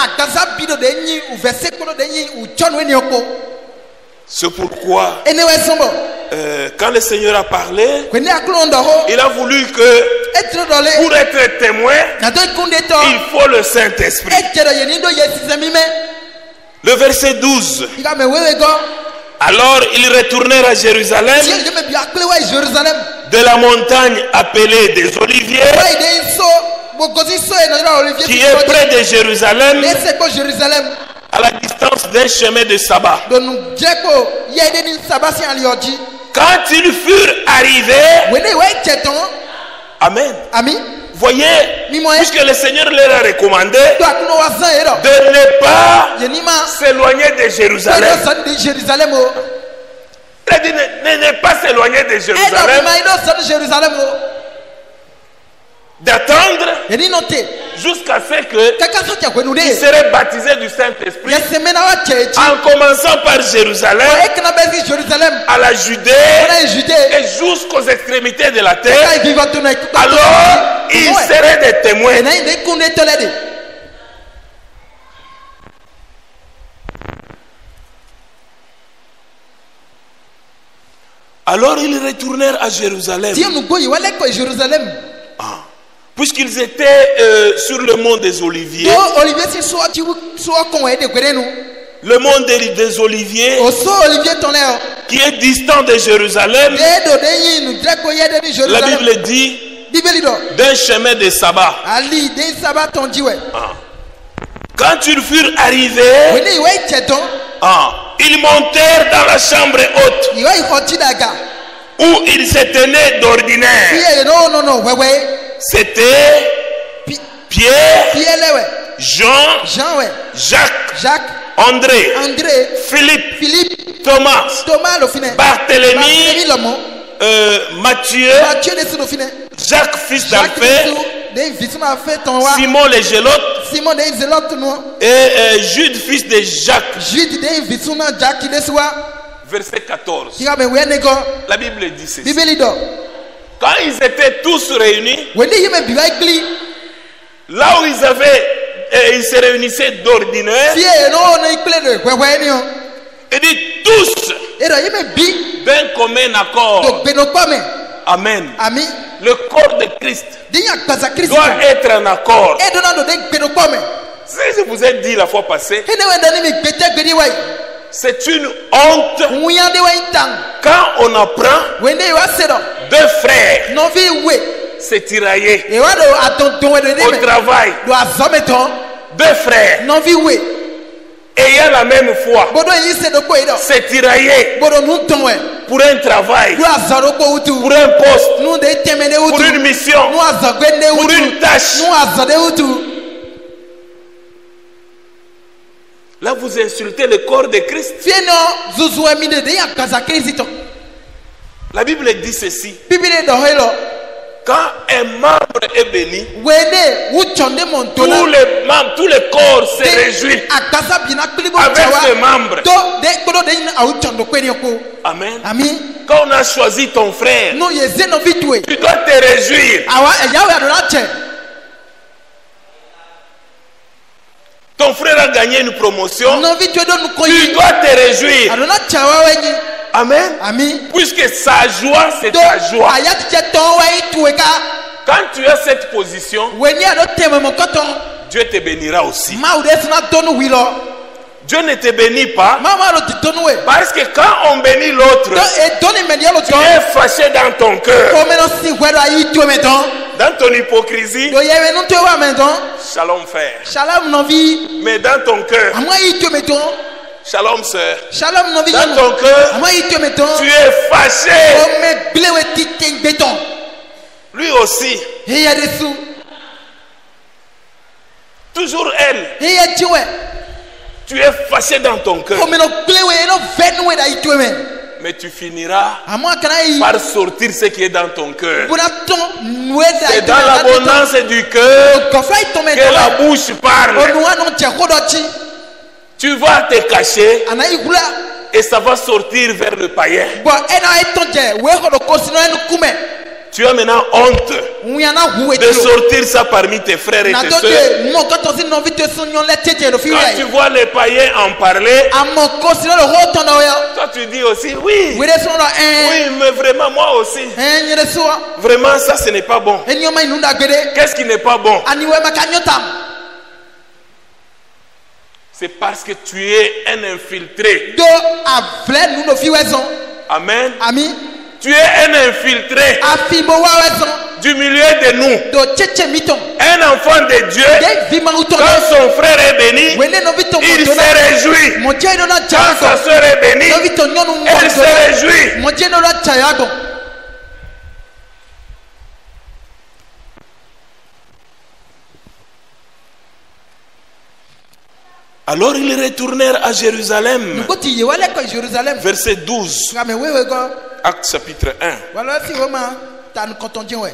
C'est pourquoi quand le Seigneur a parlé, il a voulu que pour être témoin, il faut le Saint-Esprit. Le verset 12. Alors ils retournèrent à Jérusalem, de la montagne appelée des Oliviers, qui est près de Jérusalem, à la distance d'un chemin de sabbat. Quand ils furent arrivés, Amen. Voyez, puisque le Seigneur leur a recommandé de ne pas s'éloigner de Jérusalem. Il a dit ne pas s'éloigner de Jérusalem, d'attendre jusqu'à ce qu'ils seraient baptisés du Saint-Esprit, en commençant par Jérusalem, à la Judée et jusqu'aux extrémités de la terre. Alors ils seraient des témoins. Alors ils retournèrent à Jérusalem. Puisqu'ils étaient sur le mont des Oliviers. Le mont des Oliviers, qui est distant de Jérusalem, la Bible dit d'un chemin de sabbat. Quand ils furent arrivés, ils montèrent dans la chambre haute où ils se tenaient d'ordinaire. C'était Pierre, Jean, Jacques, André, Philippe, Thomas, Barthélemy, Matthieu, Jacques fils d'Alphée, Simon le Gélote et Jude fils de Jacques. Verset 14. La Bible dit ceci. Quand ils étaient tous réunis, là où ils se réunissaient d'ordinaire, il dit tous d'un commun accord. Amen. Le corps de Christ doit être en accord. Si je vous ai dit la fois passée, c'est une honte quand on apprend deux frères se tirailler au travail. Deux frères ayant la même foi se tirailler pour un travail, pour un poste, pour une mission, pour une tâche. Là, vous insultez le corps de Christ. La Bible dit ceci. Quand un membre est béni, tout le corps se réjouit avec ce membre. Amen. Quand on a choisi ton frère, tu dois te réjouir. Ton frère a gagné une promotion, tu dois te réjouir. Amen. Puisque sa joie, c'est ta joie. Quand tu as cette position, Dieu te bénira aussi. Dieu ne te bénit pas. Maman le dit donne ouais. Parce que quand on bénit l'autre, Et donne immédiat le tu don. es fâché dans ton cœur. Comme on si ouais là il tu mettons. Dans ton hypocrisie, Do yewe nous te wa mettons. shalom frère. Shalom non vie. Mais dans ton cœur, À moi il te mettons. shalom sœur. Shalom non vie. Dans ton À cœur, moi il te mettons. tu es fâché. Comme blé ouais titin béton. Lui aussi, Et il y a des sous. toujours elle. Et il y a Dieu ouais. Tu es fâché dans ton cœur. Comme no blé ouais no ven ouais là il te met. Mais tu finiras À moi quand il par sortir ce qui est dans ton cœur. pour ton ouais là. C'est dans l'abondance du cœur Quand il tombe que la bouche parle. on noa non tia kodoti. Tu vas te cacher Anaï gula. et ça va sortir vers le païen. Bon, ena etonje we ko do kosino en kume. Tu as maintenant honte Uyana huwe de sortir ça parmi tes frères et na tes do soeurs. de mo ko to si no vite sonyon le tete lo fi Quand tu we. vois les païens en parler, Amo kosino lo hoto na yo. toi tu dis aussi oui. We de so lo Oui, mais vraiment moi aussi. nyere so. Vraiment ça ce n'est pas bon. Enyo mai nunda gbede. Qu'est-ce qui n'est pas bon? Ani we makanyotam. C'est parce que tu es un infiltré. Do avle nu no fi wezon. Amen. Ami Tu es un infiltré afi bo wa wezon. du milieu de nous. Do cheche miton. Un enfant de Dieu, De vi ma uton. quand son frère est béni, We ne no vito mo il dona. se réjouit. Mo je no na Quand sa chago. soeur est bénie, No vito nyonu mo elle se dona. réjouit. Mo je no na chago. Alors ils retournèrent à Jérusalem. Ngoti ye wale ko Jerusalem. Verset 12, Ngame wewe go. Acte chapitre 1. Wala si wema tan kotonje we.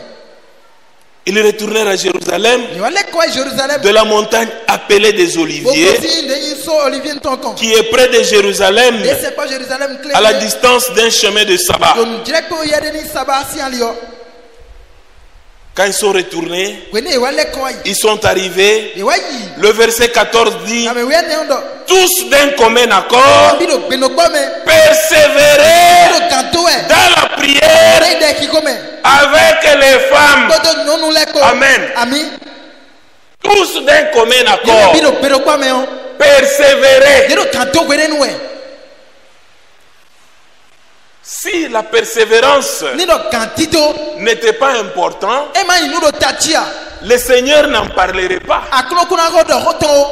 Ils retournèrent à Jérusalem Ye wale ko Jerusalem. de la montagne appelée des Oliviers, Boko si de yiso Olivier Tonton. qui est près de Jérusalem, Et c'est pas Jérusalem clé. à la distance d'un chemin de sabbat. Don direct ko yede ni saba si alio. Quand ils sont retournés, We ne wale ko yi. ils sont arrivés. Ye wayi. Le verset 14 dit, Ngame we ne ondo. tous d'un commun accord, Bino beno gome. persévérer Bino kanto we. dans la prière Re de ki gome. avec les femmes. Todo nyonu le ko. Amen. Ami. Tous d'un commun Ye accord, bino beno gome on. persévérer. Ye do kanto we ne we. Si la persévérance Ni do kantito. n'était pas important, E ma inu do tachia. le Seigneur n'en parlerait pas. Aklo kuna go do hoto.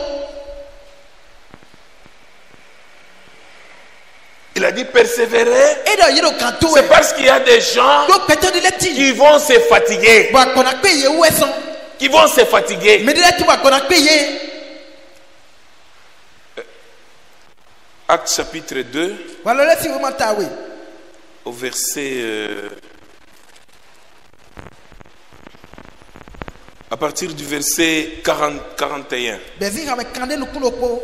Il a dit persévérer. E do yiro kanto we. C'est parce qu'il y a des gens Do peto de leti. qui vont se fatiguer. Wa kona pe ye weson. Qui vont se fatiguer. Me de leti wa kona pe ye. Acte chapitre 2, Wala leti wo mata we. au verset... à partir du verset 41. Bezi ka me kande nu kuno ko.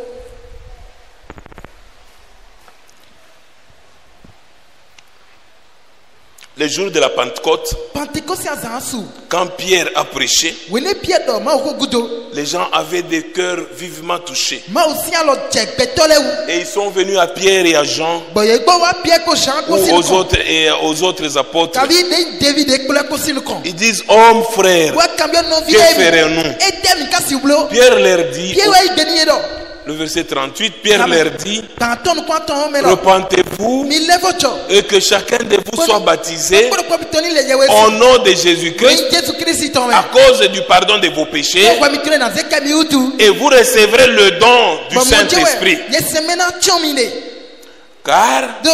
Le jour de la Pentecôte, Pentecoste azansu. quand Pierre a prêché, Wele pie do ma ko gudo. les gens avaient des cœurs vivement touchés. Ma osi alo je betole wu. Et ils sont venus à Pierre et à Jean, Boye gbo wa pie ko shan ou ko si aux autres et aux autres apôtres. Kabi de David e kule ko si kon. Ils disent, hommes frères, Wa kambio no vi que e. ferons-nous? E dem ka si blo. Pierre leur dit, Pie wa ibeni do. le verset 38, Pierre leur dit, Tanton ko ton me no. repentez-vous Mi levo cho. et que chacun de vous soit baptisé Ko ko bitoni le yewe. au nom de Jésus-Christ Oui, Jésus Christ ton me. à cause du pardon de vos péchés, Ko mi kire na zeka mi utu. et vous recevrez le don du Saint-Esprit. Yesemena chomine. Car Do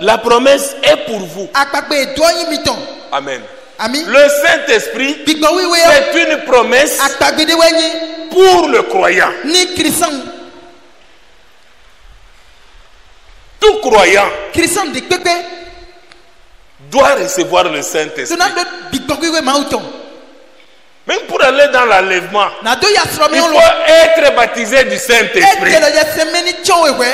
la promesse est pour vous. akpagbe do yin mi ton. Amen. Ami. Le Saint-Esprit, Bigbo wiwe. c'est une promesse Akpagbe de wenyi. pour le croyant. Ni Christian. Tout croyant Christian de pepe. doit recevoir le Saint-Esprit. Tona do bigbo wiwe ma uton. Même pour aller dans l'enlèvement, Na do ya sro me il on faut être baptisé du Saint-Esprit. Ekele yesemeni chowewe.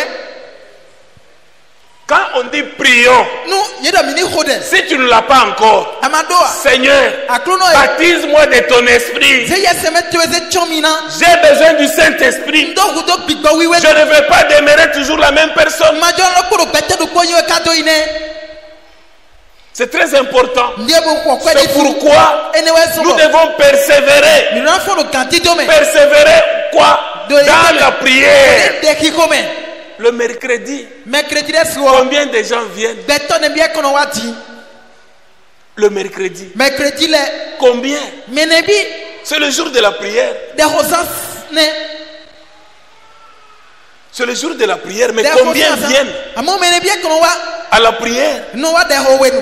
Quand on dit prions, Nu yeda mini hoden. si tu ne l'as pas encore, Amadoa. Seigneur, Aklono e. baptise-moi de ton esprit. Ze yeseme tuweze chomina. J'ai besoin du Saint-Esprit. Ndo gudo bigbo wiwe. Je ne veux pas demeurer toujours la même personne. Majo lo kuro bete du ponyo kado ine. C'est très important. Ndiye bo ko kwedi C'est pourquoi Enewe nous so. devons persévérer. Ni ran fo lo kanti do me. Persévérer quoi? De- Dans la prière. De ki come. Le mercredi, mercredi des soirs combien de gens viennent? beton ne bien qu'on a dit Le mercredi, mercredi les combien? menebi C'est le jour de la prière. des rosas ne C'est le jour de la prière, mais des combien rosas viennent amo menebi qu'on a à la prière? no wa de howenu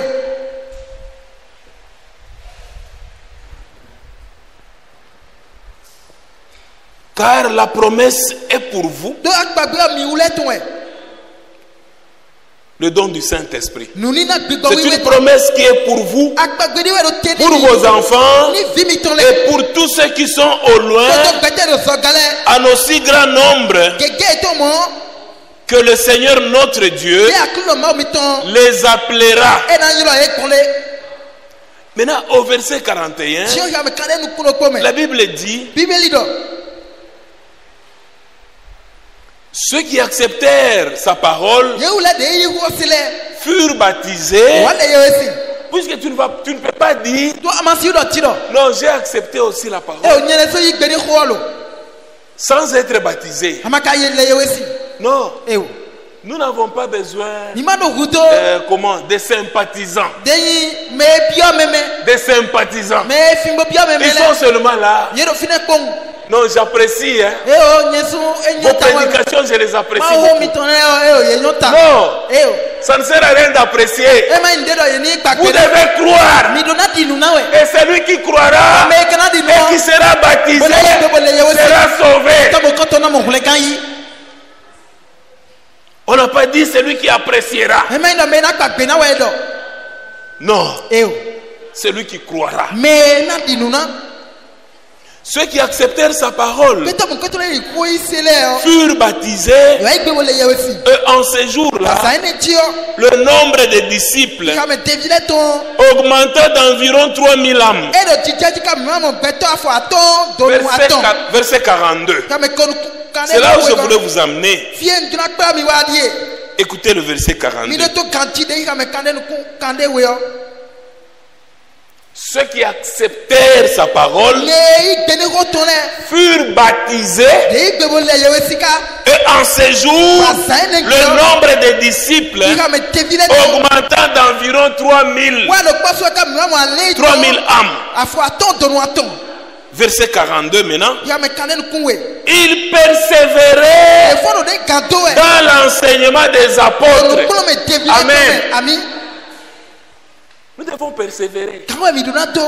Car la promesse est pour vous, do agbagbe mi wule ton e le don du Saint-Esprit. nuni na gbigbo C'est une promesse qui est pour vous, agbagbe ni we do teni pour vos enfants ni vimi ton le et pour tous ceux qui sont au loin, to gbete do sogale en aussi grand nombre gege to mo que le Seigneur notre Dieu e akulo ma mi ton les appellera. e na yiro e konle Maintenant, au verset 41, ti o ya me kale nu kulo ko me la Bible dit, bibeli do ceux qui acceptèrent sa parole ye wule de yi wo sile furent baptisés. wale ye esi Puisque tu ne peux pas dire, do amasi do ti do non, j'ai accepté aussi la e parole o nyele so yi gbeni kholo sans être baptisé. amaka ye le ye esi Non, e o nous n'avons pas besoin ni ma do hudo des sympathisants. de yi me bio meme Des sympathisants. me fimbo bio meme Ils sont seulement là. ye do fine kong Non, j'apprécie. Hein. e o nyesu e Vos nyota wa prédications, je les apprécie ma wo mi beaucoup. ton e o ye nyota Non, e o ça ne sert à rien d'apprécier. e ma inde do ye ni Vous gbagbe devez croire. mi do na di nu na we Et celui qui croira me kana di et qui no sera baptisé Bole ye bole ye wesi sera sauvé. tabo koto na mo hule kan yi On n'a pas dit celui qui appréciera. e ma ndo me na gbagbe na we do Non, e o celui qui croira. me na di nu na Ceux qui acceptèrent sa parole peto mo koto le ko isele o furent baptisés. yo igbe bole ye wesi Et en ces jours-là, sa ene ti o le nombre de disciples ka me devile ton augmenta d'environ 3000 âmes. e do ti jaji ka me mo beto afo aton do nu aton Verset 42. ka me konu kan C'est là où je voulais vous amener. fie nduna pa mi wa die Écoutez le verset mi 42. do to kanti de ka me kande nu kande we o Ceux qui acceptèrent sa parole le igbe ni ko ton le furent baptisés. de igbe bole ye wesi ka Et en ces jours, le nombre de disciples ka me devile ton augmenta d'environ 3000 wa lo paso ka me mo ale 3000 âmes. afo aton do nu aton Verset 42 maintenant. ya me kande nu kunwe Ils persévéraient e fo do de gado e dans l'enseignement des apôtres. ko me devile Amen. ton ami Nous devons persévérer ka mi do na to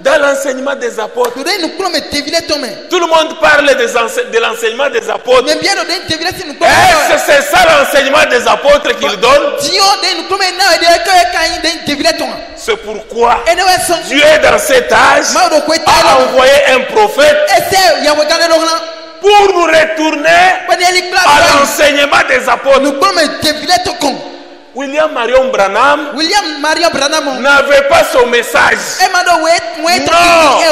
dans l'enseignement des apôtres. do de nu ko me devile ton me Tout le monde parle de l'enseignement des apôtres. me bien do de devile si nu ko Est-ce que c'est ça l'enseignement des apôtres qu'il donne? Dio de nu ko me na de ka kan de devile ton C'est pourquoi ene we son Dieu, dans cet âge, ma do ko a ta envoyé un prophète ese ya we kande do na pour nous retourner pa de li à class l'enseignement des apôtres. nu ko me devile to kon William Marion Branham William Maria Branham n'avait pas son message. e ma do we to Non, ti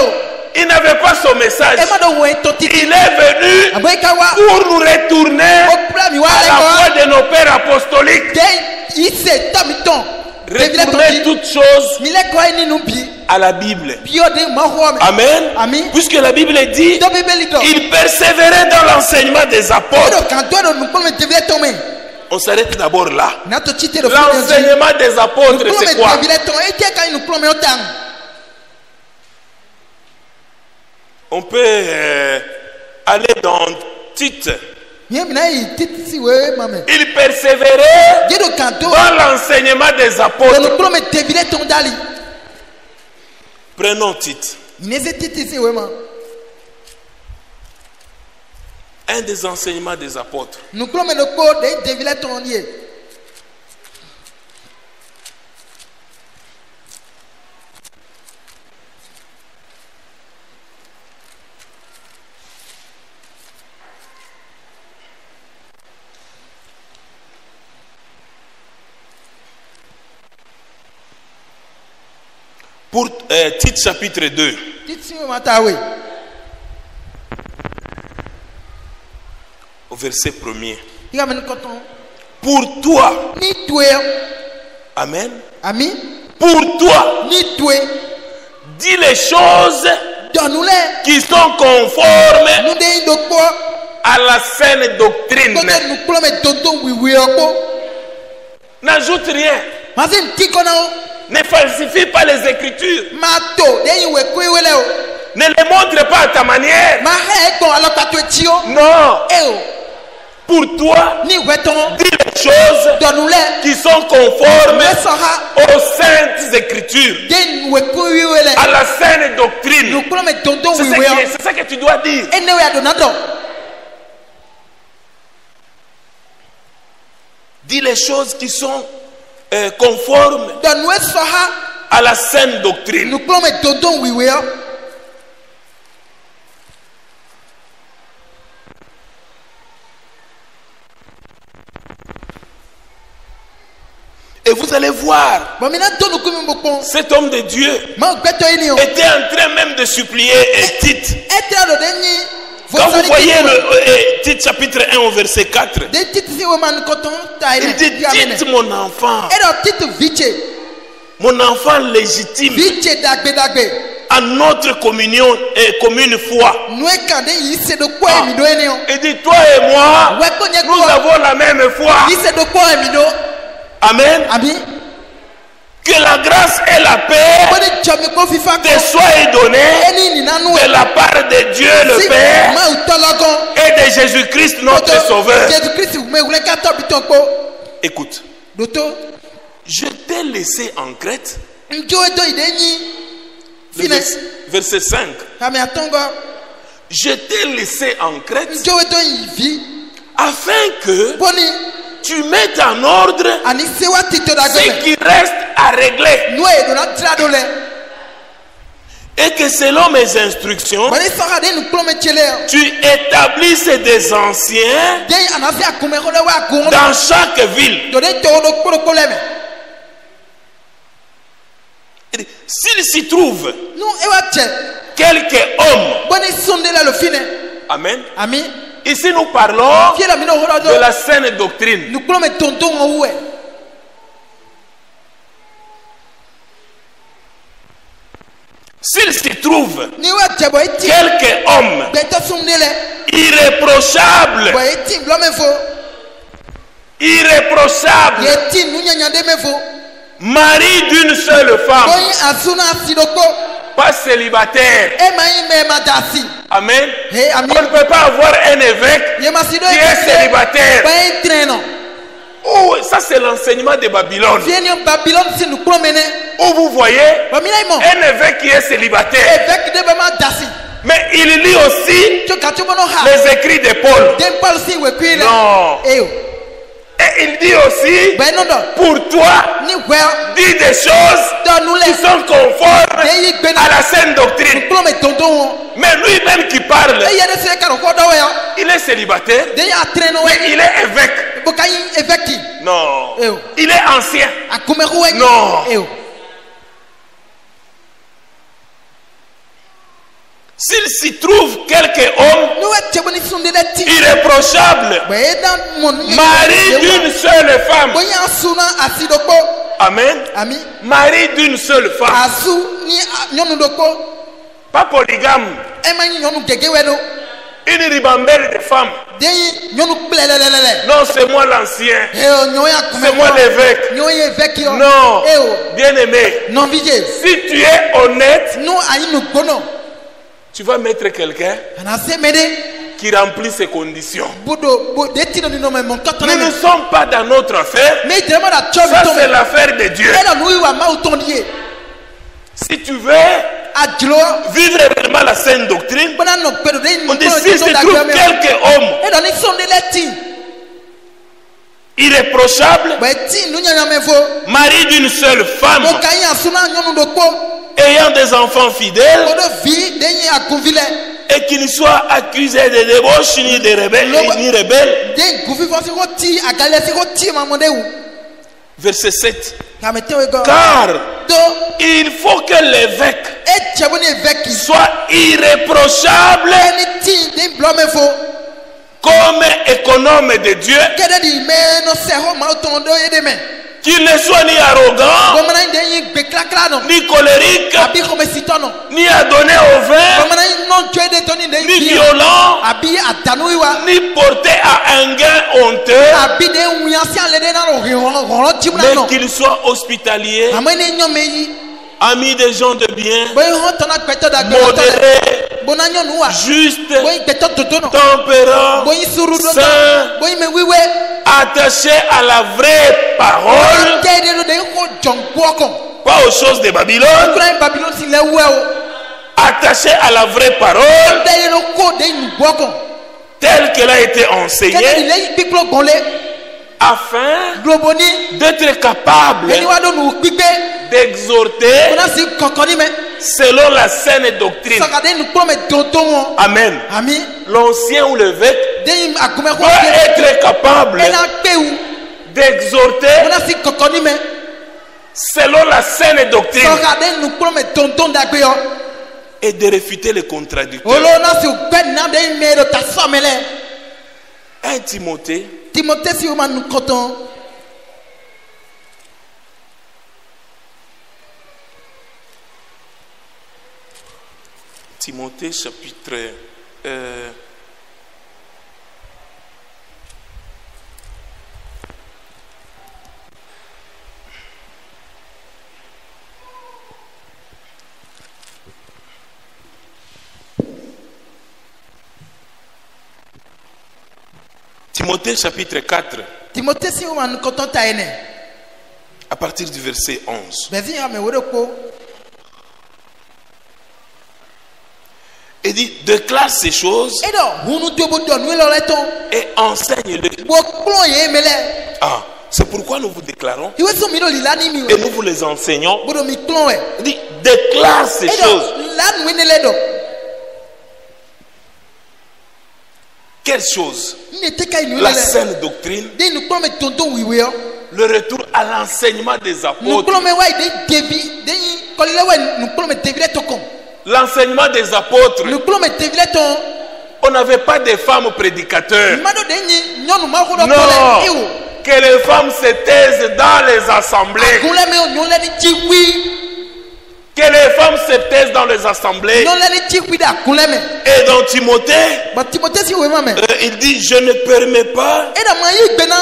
e il n'avait pas son message. ma do we to ti Il est venu aboy ka wa pour nous retourner o pra mi wa à le la ko foi de nos pères apostoliques. de ise tamiton devile to Retourner ti toutes choses mi le ko ni nu bi à la Bible. bio de ma ho me Amen. Amen. Puisque la Bible dit, do bibeli do il persévérait dans l'enseignement des apôtres. do kan do nu ko me devile to me On s'arrête d'abord là. na to ti te do L'enseignement des apôtres, nu ko c'est me quoi? devile to e te kan nu ko me o tan On peut aller dans Tite. ye mi na yi titi si we ma me Il persévérait je do kan do dans l'enseignement des apôtres. nu ko me devile to dali Prenons Tite. ne se titi si we ma Un des enseignements des apôtres. nu ko me no ko de devile to nie Pour Tite chapitre 2. titi si we ma ta we Au verset 1er. ika me ko ton Pour toi. ni tue Amen. ami Pour toi. ni tue Dis les choses do nu le qui sont conformes nu de do ko à la saine doctrine. Kote nuklo me tonton wiwi oko. N'ajoute rien. Masi mtiko na o. Ne falsifie pas les Écritures. Mato deyi we kuiwele o. Ne les montre pas à ta manière. Ma he ton alo patwe tio. Non. Eo. Pour toi, Ni weton. dis les choses Donule. qui sont conformes Mesoha. aux saintes Écritures, Den we kuiwele. à la saine doctrine. Nuklo me tonton C'est wiwi o. ça que tu dois dire. Enewe adonado. Dis les choses qui sont conformes Donwe soha. à la saine doctrine. Nuklo me tonton wiwi o. Et vous allez voir, Bon mina to nukumi mbokon. cet homme de Dieu Ma gbeto ini o. était en train même de supplier Tite. Etra do denyi. Quand vous voyez Tite chapitre 1 au verset 4, De tite si wo man koton ta il ine. dit, Tite mon enfant, Edo tite viche. mon enfant légitime, Viche dagbe. à notre communion et commune foi. Nous quand il se de quoi Ah. emido ene o. Il dit, toi et moi, Ouais konye nous avons la même foi. Il se de quoi emido. Amen. Abi. Que la grâce et la paix Boni chomi ko fifa ko. te soient données Eni ni nanu de la part de Dieu le Père Ma utologon. et de Jésus-Christ notre Sauveur. Jésus Christ me wule ka to bitonko. Écoute, Doto. je t'ai laissé en Crète, Njo edo idenyi. le Fine. verset 5. Kame atongo. Je t'ai laissé en Crète Njo edo ivi. afin que Boni. tu mettes en ordre Ani sewa tito ce dagbe. qui reste à régler Nous edo na tradole. et que selon mes instructions, Boni sora de nuklo me chele. tu établisses des anciens Den anase akumero le wa gun. dans chaque ville. Dode to do kporo koleme. Il dit, s'il s'y trouve Nu ewa che. quelques hommes, Boni sonde la lo fine. amen. Ami. Ici nous parlons Fiela mino horo do. de la saine doctrine. Nuklo me tonton owe. S'il s'y trouve Ni wa che boy ti. quelques hommes Beto sonde le. irréprochables, Boy ti blo me fo. irréprochables, Ye ti nu nyanya de me fo. mari d'une seule femme, Boy asuna sidoko. pas célibataire. E mai me madasi. Amen. Hey, On ami. ne peut pas avoir un évêque Ye masido qui est célibataire. Boy treno. Oh, ça c'est l'enseignement de Babylone. Vieni en Babylone si nuklo mene. Où vous voyez Ba mina imo. un évêque qui est célibataire. Évêque de be madasi. Mais il lit aussi Cho kachobono ha. les écrits de Paul. Den Paul si we kuile. Non. Eyo. Et il dit aussi, Boy no do. pour toi, Ni well. dis des choses Do nu qui le. sont conformes Deyi gbena. à la saine doctrine. Nuklo me tonton. Mais lui-même qui parle, E ye de se karo ko do ya. il est célibataire, Deyi atreno mais we. il est évêque. Bokayi évêque. Non. Eyo. Il est ancien. Akumero we. Non. Eyo. S'il s'y trouve quelques hommes Nu wa che boni sonde le ti. irréprochables, Boy dan mon. mari d'une seule femme. Boy asuna asidoko. Amen. Ami. Mari d'une seule femme. Asu ni nyonu doko. Pas polygame. E ma nyonu gege we do. Une ribambelle de femmes. Deyi nyonu plelelelele. Non, c'est moi l'ancien. Eo nyoya kumero. C'est moi l'évêque. Nyoye évêque yo. Non. Eo. Bien aimé. Non vije. Si tu es honnête, Nu ayi nu gono. tu vas mettre quelqu'un Anase mede. qui remplit ces conditions. Budo bo de ti no ni no me mon toto Nous ne. ne sommes pas dans notre affaire. Me drama da chobi Ça, to c'est me. l'affaire de Dieu. Ela nu wa ma utondie. Si tu veux Adlo. vivre vraiment la saine doctrine, Bona no pedo de on ni. dit s'il se trouve quelques hommes Ela ni sonde le ti. irréprochables, Ba ti nu nyanya me fo. mari d'une seule femme, Bokayi asuna nyonu doko. ayant des enfants fidèles, Odo vi deyi akuvile. et qu'il soit accusé de débauche ni de rebelle, ni rebelle. Den kufi fo si ko ti agale si ko ti ma monde wu. Verset 7. Kamete we go. Car Do il faut que l'évêque e cheboni évêque. soit irréprochable Eni ti den blo me fo. comme économe de Dieu, Kede di me no se ho ma utondo ye de me. qu'il ne soit ni arrogant, Bomana ndenyi beklakla no. ni colérique, Abi komesito no. ni adonné au vin, Bomana non tué de toni ndenyi. ni violent, Abi atanuiwa. ni porté à un gain honteux, Abi de unyansi alede na ro timna mais no. qu'il soit hospitalier, Amene nyomeyi. ami des gens de bien, Boy hotona kweto da modéré, Bona nyonuwa. juste, Boy kweto totono. tempérant, Boy surudo. saint, Boy me wiwe. attaché à la vraie parole, Tede de ko jonkwoko. pas aux choses de Babylone, Kura Babylon si lewe o. attaché à la vraie parole, Tede no ko de nuboko. telle qu'elle a été Kede enseignée, le piklo gonle. afin Globoni. d'être capable Eni wa do nu pipe. d'exhorter Ona si kokoni me. selon la saine doctrine. Sakade nu ko me tonton. Amen. Ami. L'ancien ou l'évêque Deyi akume ko. doit être capable Ena peu. d'exhorter Ona si kokoni me. selon la saine doctrine Sakade nu ko me tonton dagbe yo. et de réfuter les contradicteurs. Olo na si gbe na de me do ta somele. 1 Timothée Timothée si o ma nu koton. Timothée chapitre Timothée chapitre 4 Timothée si o ma nu koton ta ene. à partir du verset 11. Bezi ya me wore ko. Il dit déclare ces choses Edo hunu to bo do nu lo leton. et enseigne-les. Bo klo ye mele. Ah, c'est pourquoi nous vous déclarons Iwe so mi lo lilani mi et we. nous vous les enseignons. Bo do mi klon we. Il dit déclare ces Edo choses. la nu ne le do. Quelles choses? Ne te kai nu La le. saine doctrine, De nu klo me tonton wiwe yo. le retour à l'enseignement des Nu apôtres, klo me wa de devi. De kolile we nu klo me devile tokon. l'enseignement des apôtres. Nu klo me devile ton. On n'avait pas de femmes prédicateurs. Mado de nyi nyonu ma ko do Non, kole. Iwo. que les femmes se taisent dans les assemblées. Agunle me o nyole ni chiwi. Que les femmes se taisent dans les assemblées. Nyole ni chiwi da agunle me. Et dans Timothée, Ba Timothée si we ma me. il dit je ne permets pas Edo ma yi gbena.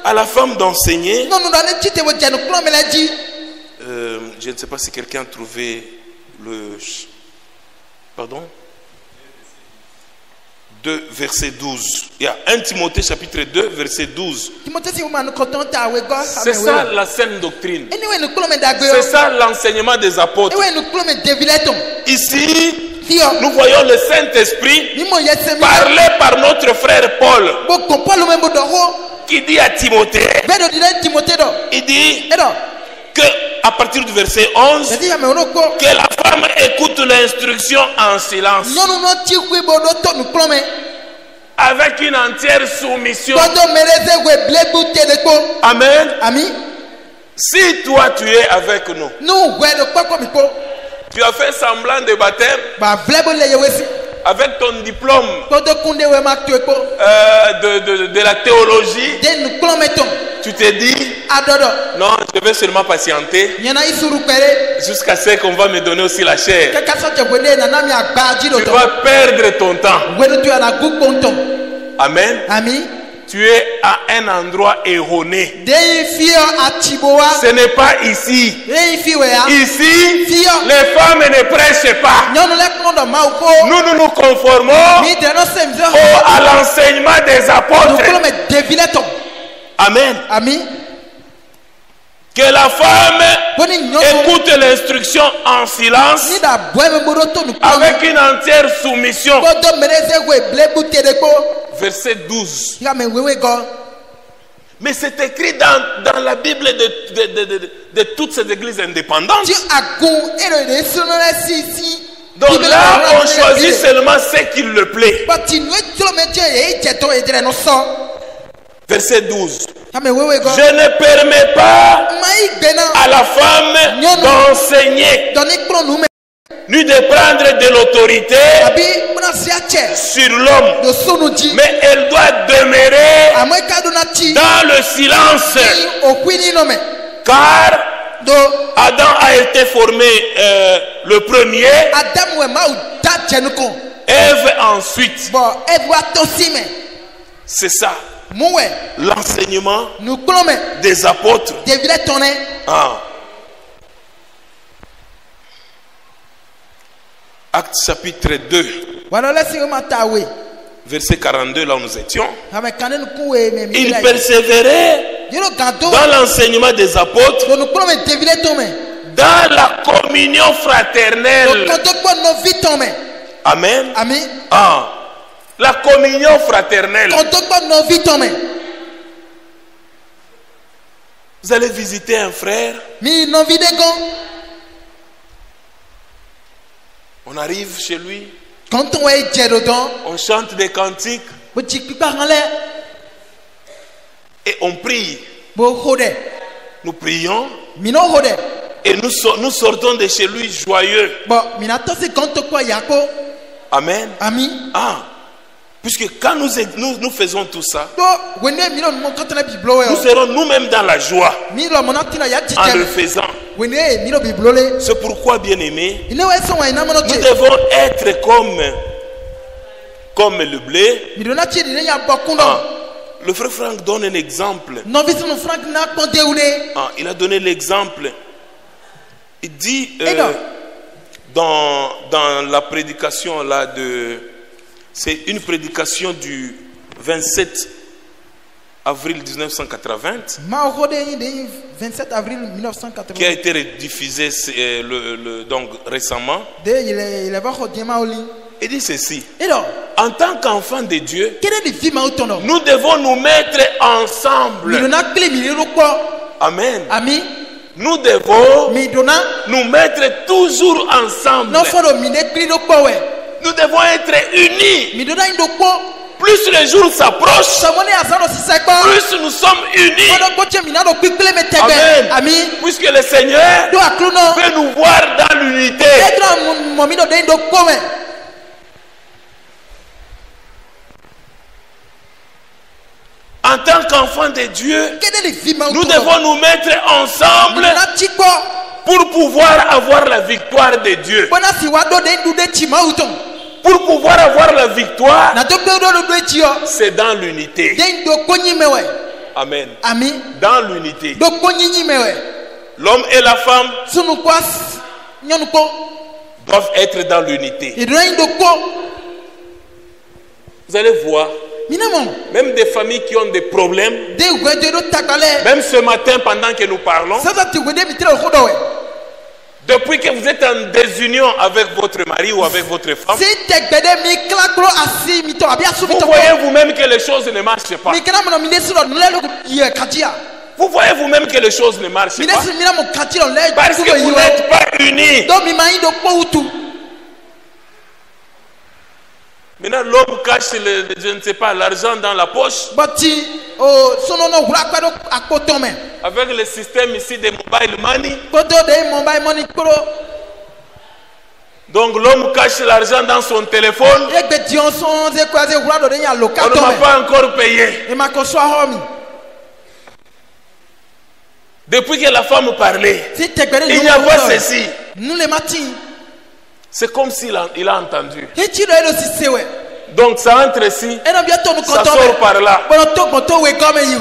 à la femme d'enseigner. Nyonu da ne chite wo je nu klo me la ji. Je ne sais pas si quelqu'un a trouvé le... Pardon 2, verset 12. Il y a 1 Timothée chapitre 2, verset 12. Timothée si woman koton ta we go. C'est ça la saine doctrine. Anyway nu klo me dagbe yo. C'est ça l'enseignement des apôtres. Ewe nu klo me devile ton. Ici, Fio. nous voyons le Saint-Esprit Ni mo yese mi. parler par notre frère Paul Bo ko Paul me bo do ho. qui dit à Timothée, Be do di Timothée do. il dit Edo. que à partir du verset 11, Bezi ya me ro ko. que la femme écoute l'instruction en silence Nyonu no ti kwi bo do to nu klo me. avec une entière soumission. Todo mereze we blebu te de ko. Amen. Ami. Si toi tu es avec nous, Nu we do ko ko mi ko. tu as fait semblant de baptême Ba blebo le ye wesi. avec ton diplôme Todo kunde we ma to ko. de la théologie, De nu klo me ton. tu te dis Adodo. non, je vais seulement patienter Nyana isuru pere. jusqu'à ce qu'on va me donner aussi la chair. Kaka so je wele na na mi agba ji do Tu to. vas perdre ton temps. We do tu ana gu konton. Amen. Ami. Tu es à un endroit erroné. De fio atiboa. Ce n'est pas ici. De fio ya. Ici, Fio. les femmes ne prêchent pas. Nyɔnu lɛ kplɔ dɔ ma wo ko. Nous nous conformons Mi de no se mi à l'enseignement des apôtres. Nukolo me devi lɛ tɔ. Amen. Ami. Que la femme Boni nyɔnu. écoute l'instruction en silence Ni da bɔ eme boɖo to nukolo. avec une entière soumission. Kpɔdɔ mereze we blebu te de ko. Verset 12. Yame wewe gɔ. Mais c'est écrit dans la Bible de toutes ces églises indépendantes. Ti agun ero de sunu lɛ sisi. Donc là, on choisit seulement ce qui le plaît. Bɔti nu etolo me je ye jɛtɔ edre no sɔ. Verset 12. Yame wewe gɔ. Je ne permets pas Mayi gbena. à la femme d'enseigner, Dɔnni kplɔ nu me. ni de prendre de l'autorité Abi muna si atsɛ. sur l'homme. Do sunu dzi. Mais elle doit demeurer Ame ka do na ti. dans le silence. Ni okui ni nɔ me. Car do Adam a été formé le premier, Adam we ma o da jenu kon Ève ensuite. bo e wa to si me C'est ça, mu we l'enseignement nu klo me des apôtres. de vile toné Ah. Actes chapitre 2, wala la si ma ta we verset 42, là où nous étions. ha me kanen ku we me mi Il la persévérait yoro gado dans l'enseignement des apôtres, do nu klo me de vile to me dans la communion do fraternelle. kanto ko no vito me Amen. ami Ah. La communion fraternelle. kanto ko no vito me Vous allez visiter un frère, mi no vide kon on arrive chez lui, quand on est dedans on chante des cantiques bo ti pipa kan le et on prie. bo hode Nous prions mi no hode et nous sortons de chez lui joyeux. bo mi na to si kanto ko yako Amen. ami Ah. Puisque quand nous faisons tout ça, do wene mi no mo kanto na biblo nous serons nous-mêmes dans la joie mi lo mo na tina ya en le tike faisant. wene mi no biblo le C'est pourquoi, bien-aimés, ine we so wa ina mo no nous che devons être comme le blé. mi do na che ni ya bokun do Ah. Le frère Franck donne un exemple. no vi sunu frank na kon de ule Ah, il a donné l'exemple. Il dit Et donc? dans la prédication là c'est une prédication du 27 avril 1980 ma hode ni de 27 avril qui a 1980 été rediffusée donc récemment. de il va hode ma oli Il dit ceci: et do en tant qu'enfant de Dieu, kede di fi ma o tono nous devons nous mettre mi do ensemble. na kle mi ro ko Amen. ami Nous devons mi do na nous mettre toujours ensemble. no fo do mi ne kli do ko we Nous devons être unis. mi do na ndo ko Plus les jours s'approchent, samone azaro sise ko plus nous sommes unis. odo ko che mi na do kle me tebe Amen. ami Puisque le Seigneur do aklu no veut nous voir dans l'unité. edro mo mi do de ndo ko we En tant qu'enfants de Dieu, kede di fi ma o nous tono devons nous mettre ensemble na chi ko pour pouvoir avoir la victoire de Dieu. bona si wa do de ndu de chi ma o ton Pour pouvoir avoir la victoire, na do do do chi o c'est dans l'unité. de ndo ko nyi me we Amen. ami Dans l'unité. do ko nyi me we L'homme et la femme sunu ko nyonu ko doivent être dans l'unité. e do ndo ko Vous allez voir, mina mo même des familles qui ont des problèmes, de gwe de do takale même ce matin pendant que nous parlons, sasa ti gwe de mi tire ko do we depuis que vous êtes en désunion avec votre mari ou avec votre femme, si te gbe de mi kla klo asi mi to abi asu mi vous to voyez vous-même que les choses ne marchent pas. mi kana mo mi ne suro le lo ye katia Vous voyez vous-même que les choses ne marchent mi ne pas. si mi na mo katia le Parce que vous n'êtes pas unis. do mi mai do ko utu Maintenant, l'homme cache, je ne sais pas, l'argent dans la poche bati o sono no hura kwa do akoto me avec le système ici de mobile money. ko do de mobile money pro Donc l'homme cache l'argent dans son téléphone. e gbe ti on son ze kwa ze hura do de ya On ne lokato m'a me pas encore payé. e ma ko so ho mi Depuis que la femme parlait, si te gbe de il n'y a pas ceci. nous les matins C'est comme s'il il a entendu. e ti do e lo si sewe Donc ça entre ici, e no bi to nu ça koto sort par là. bon to we go me you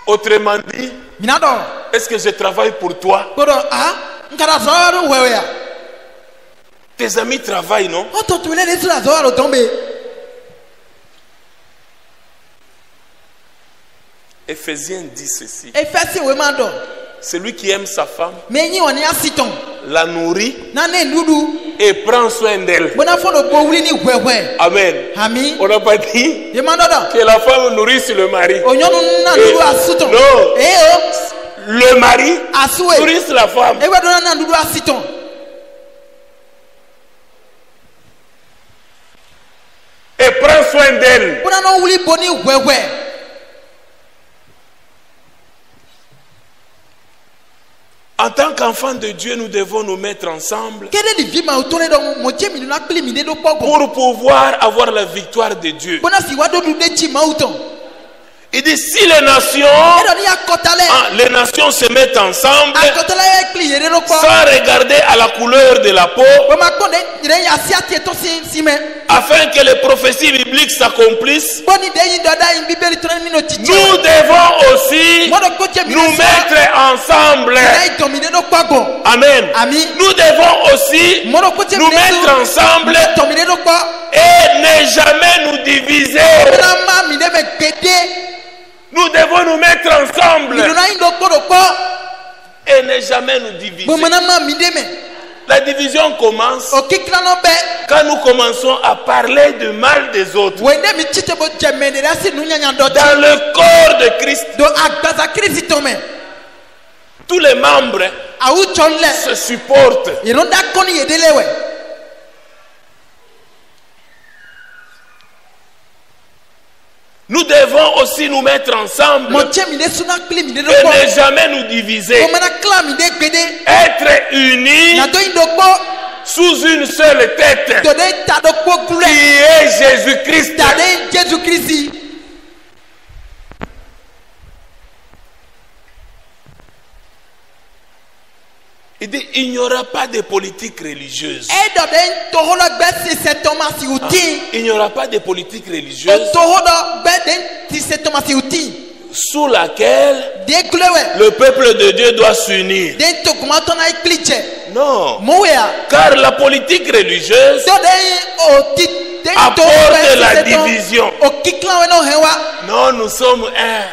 Autrement dit, mina do est-ce que je travaille pour toi? bodo ah nkara zoro wewe ya Tes amis travaillent, non? o to tule le sura zoro tombe Éphésiens dit ceci. e fesi we mando Celui qui aime sa femme me nyi woni asiton la nourrit na ne ndudu et prend soin d'elle. bona fo do bo wuli ni hwewe Amen. ami On n'a pas dit e mando do que la femme nourrisse le mari. onyonu na ndudu asuton Non. e o Le mari asuwe nourrisse la femme. e we do na ndudu asiton Et prend soin d'elle. bona no wuli boni hwewe En tant qu'enfants de Dieu, nous devons nous mettre ensemble kede di vima utone do mo che mi na kli mi de do pogo pour pouvoir avoir la victoire de Dieu. bona si wa do du de chi mauton Il dit si les nations, les nations se mettent ensemble sans regarder à la couleur de la peau, afin que les prophéties bibliques s'accomplissent, nous devons aussi nous mettre ensemble. Amen. Nous devons aussi nous mettre ensemble et ne jamais nous diviser. Nous devons nous mettre ensemble et ne jamais nous diviser. La division commence quand nous commençons à parler du mal des autres. Dans le corps de Christ, tous les membres se supportent. Nous devons aussi nous mettre ensemble et ne jamais nous diviser. Être unis sous une seule tête qui est Jésus-Christ. Il dit il n'y aura pas de politique religieuse. Il n'y aura pas de politique religieuse sous laquelle le peuple de Dieu doit s'unir. Non. Car la politique religieuse apporte la division. Non, nous sommes un.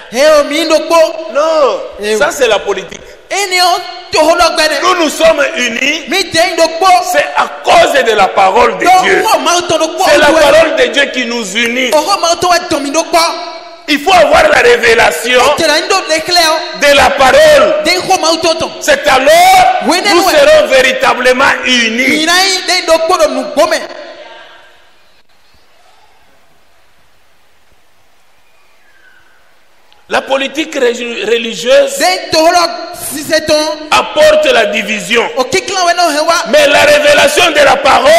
Non, ça c'est la politique. Nous sommes unis, c'est à cause de la parole de Dieu. C'est la parole de Dieu qui nous unit. Il faut avoir la révélation de la parole. C'est alors que nous serons véritablement unis. La politique religieuse apporte la division. Mais la révélation de la parole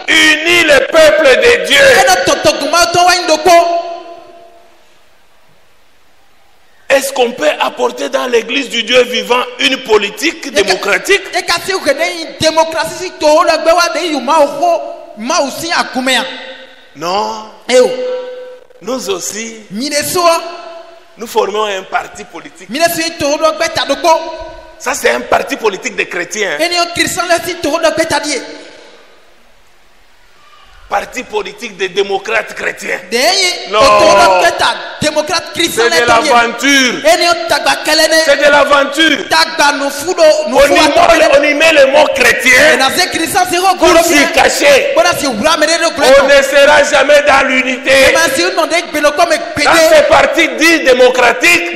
unit le peuple de Dieu. Est-ce qu'on peut apporter dans l'église du Dieu vivant une politique démocratique? Non. Nous aussi, nous formons un parti politique. Ça, c'est un parti politique des chrétiens. Parti politique des démocrates chrétiens. Non. C'est de l'aventure. C'est de l'aventure. On y met le mot chrétien pour s'y cacher. On ne sera jamais dans l'unité. Dans ces partis dits démocratiques,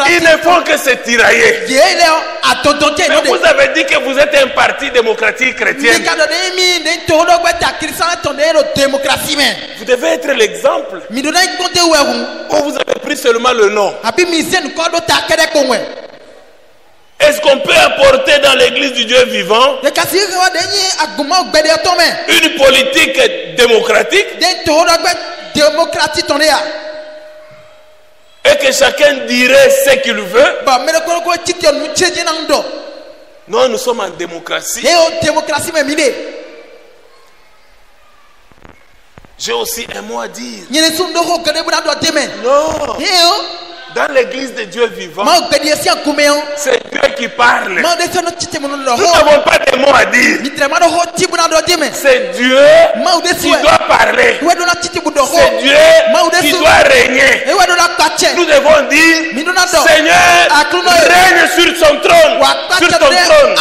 ils ne font que se tirailler. Mais vous avez dit que vous êtes un parti démocratique chrétien. Vous devez être l'exemple. Ou vous avez pris seulement le nom. Est-ce qu'on peut apporter dans l'église du Dieu vivant une politique démocratique et que chacun dirait ce qu'il veut? Non, nous sommes en démocratie. J'ai aussi un mot à dire. Non. Dans l'église de Dieu vivant, c'est Dieu qui parle. Nous n'avons pas de mots à dire. C'est Dieu qui doit parler. C'est Dieu qui doit régner. Nous devons dire, Seigneur, règne sur son trône. Sur ton trône.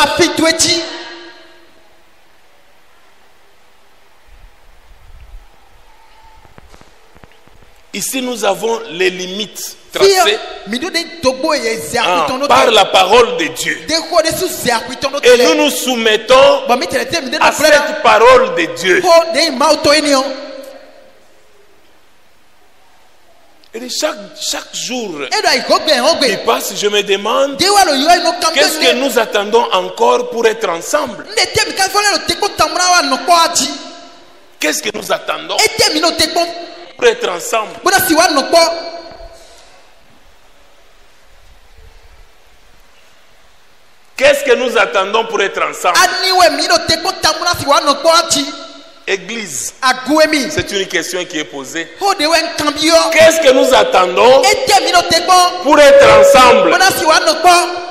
Ici, nous avons les limites tracées par la parole de Dieu. Et nous nous soumettons à cette parole de Dieu. Et chaque jour qui passe, je me demande qu'est-ce que nous attendons encore pour être ensemble. Qu'est-ce que nous attendons? pour être ensemble. Bona si wa no po. Qu'est-ce que nous attendons pour être ensemble? Ani we mi no te ko tamuna si wa no po achi. Église, Aguemi. c'est une question qui est posée. Ho de wen cambio. Qu'est-ce que nous attendons Ete mi no te ko. pour être ensemble? Bona si wa no po.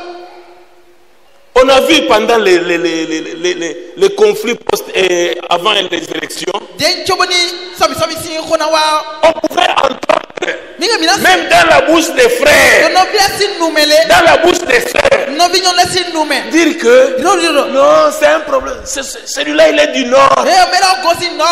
On a vu pendant les conflits avant les élections, Den choboni sami si khona wa. on pouvait entendre, Minga mina. même dans la bouche des frères, No bia si numele. dans la bouche des sœurs, No vinyo la si nume. dire que No. non, c'est un problème. Celui-là, il est du nord. Eh mera go si no.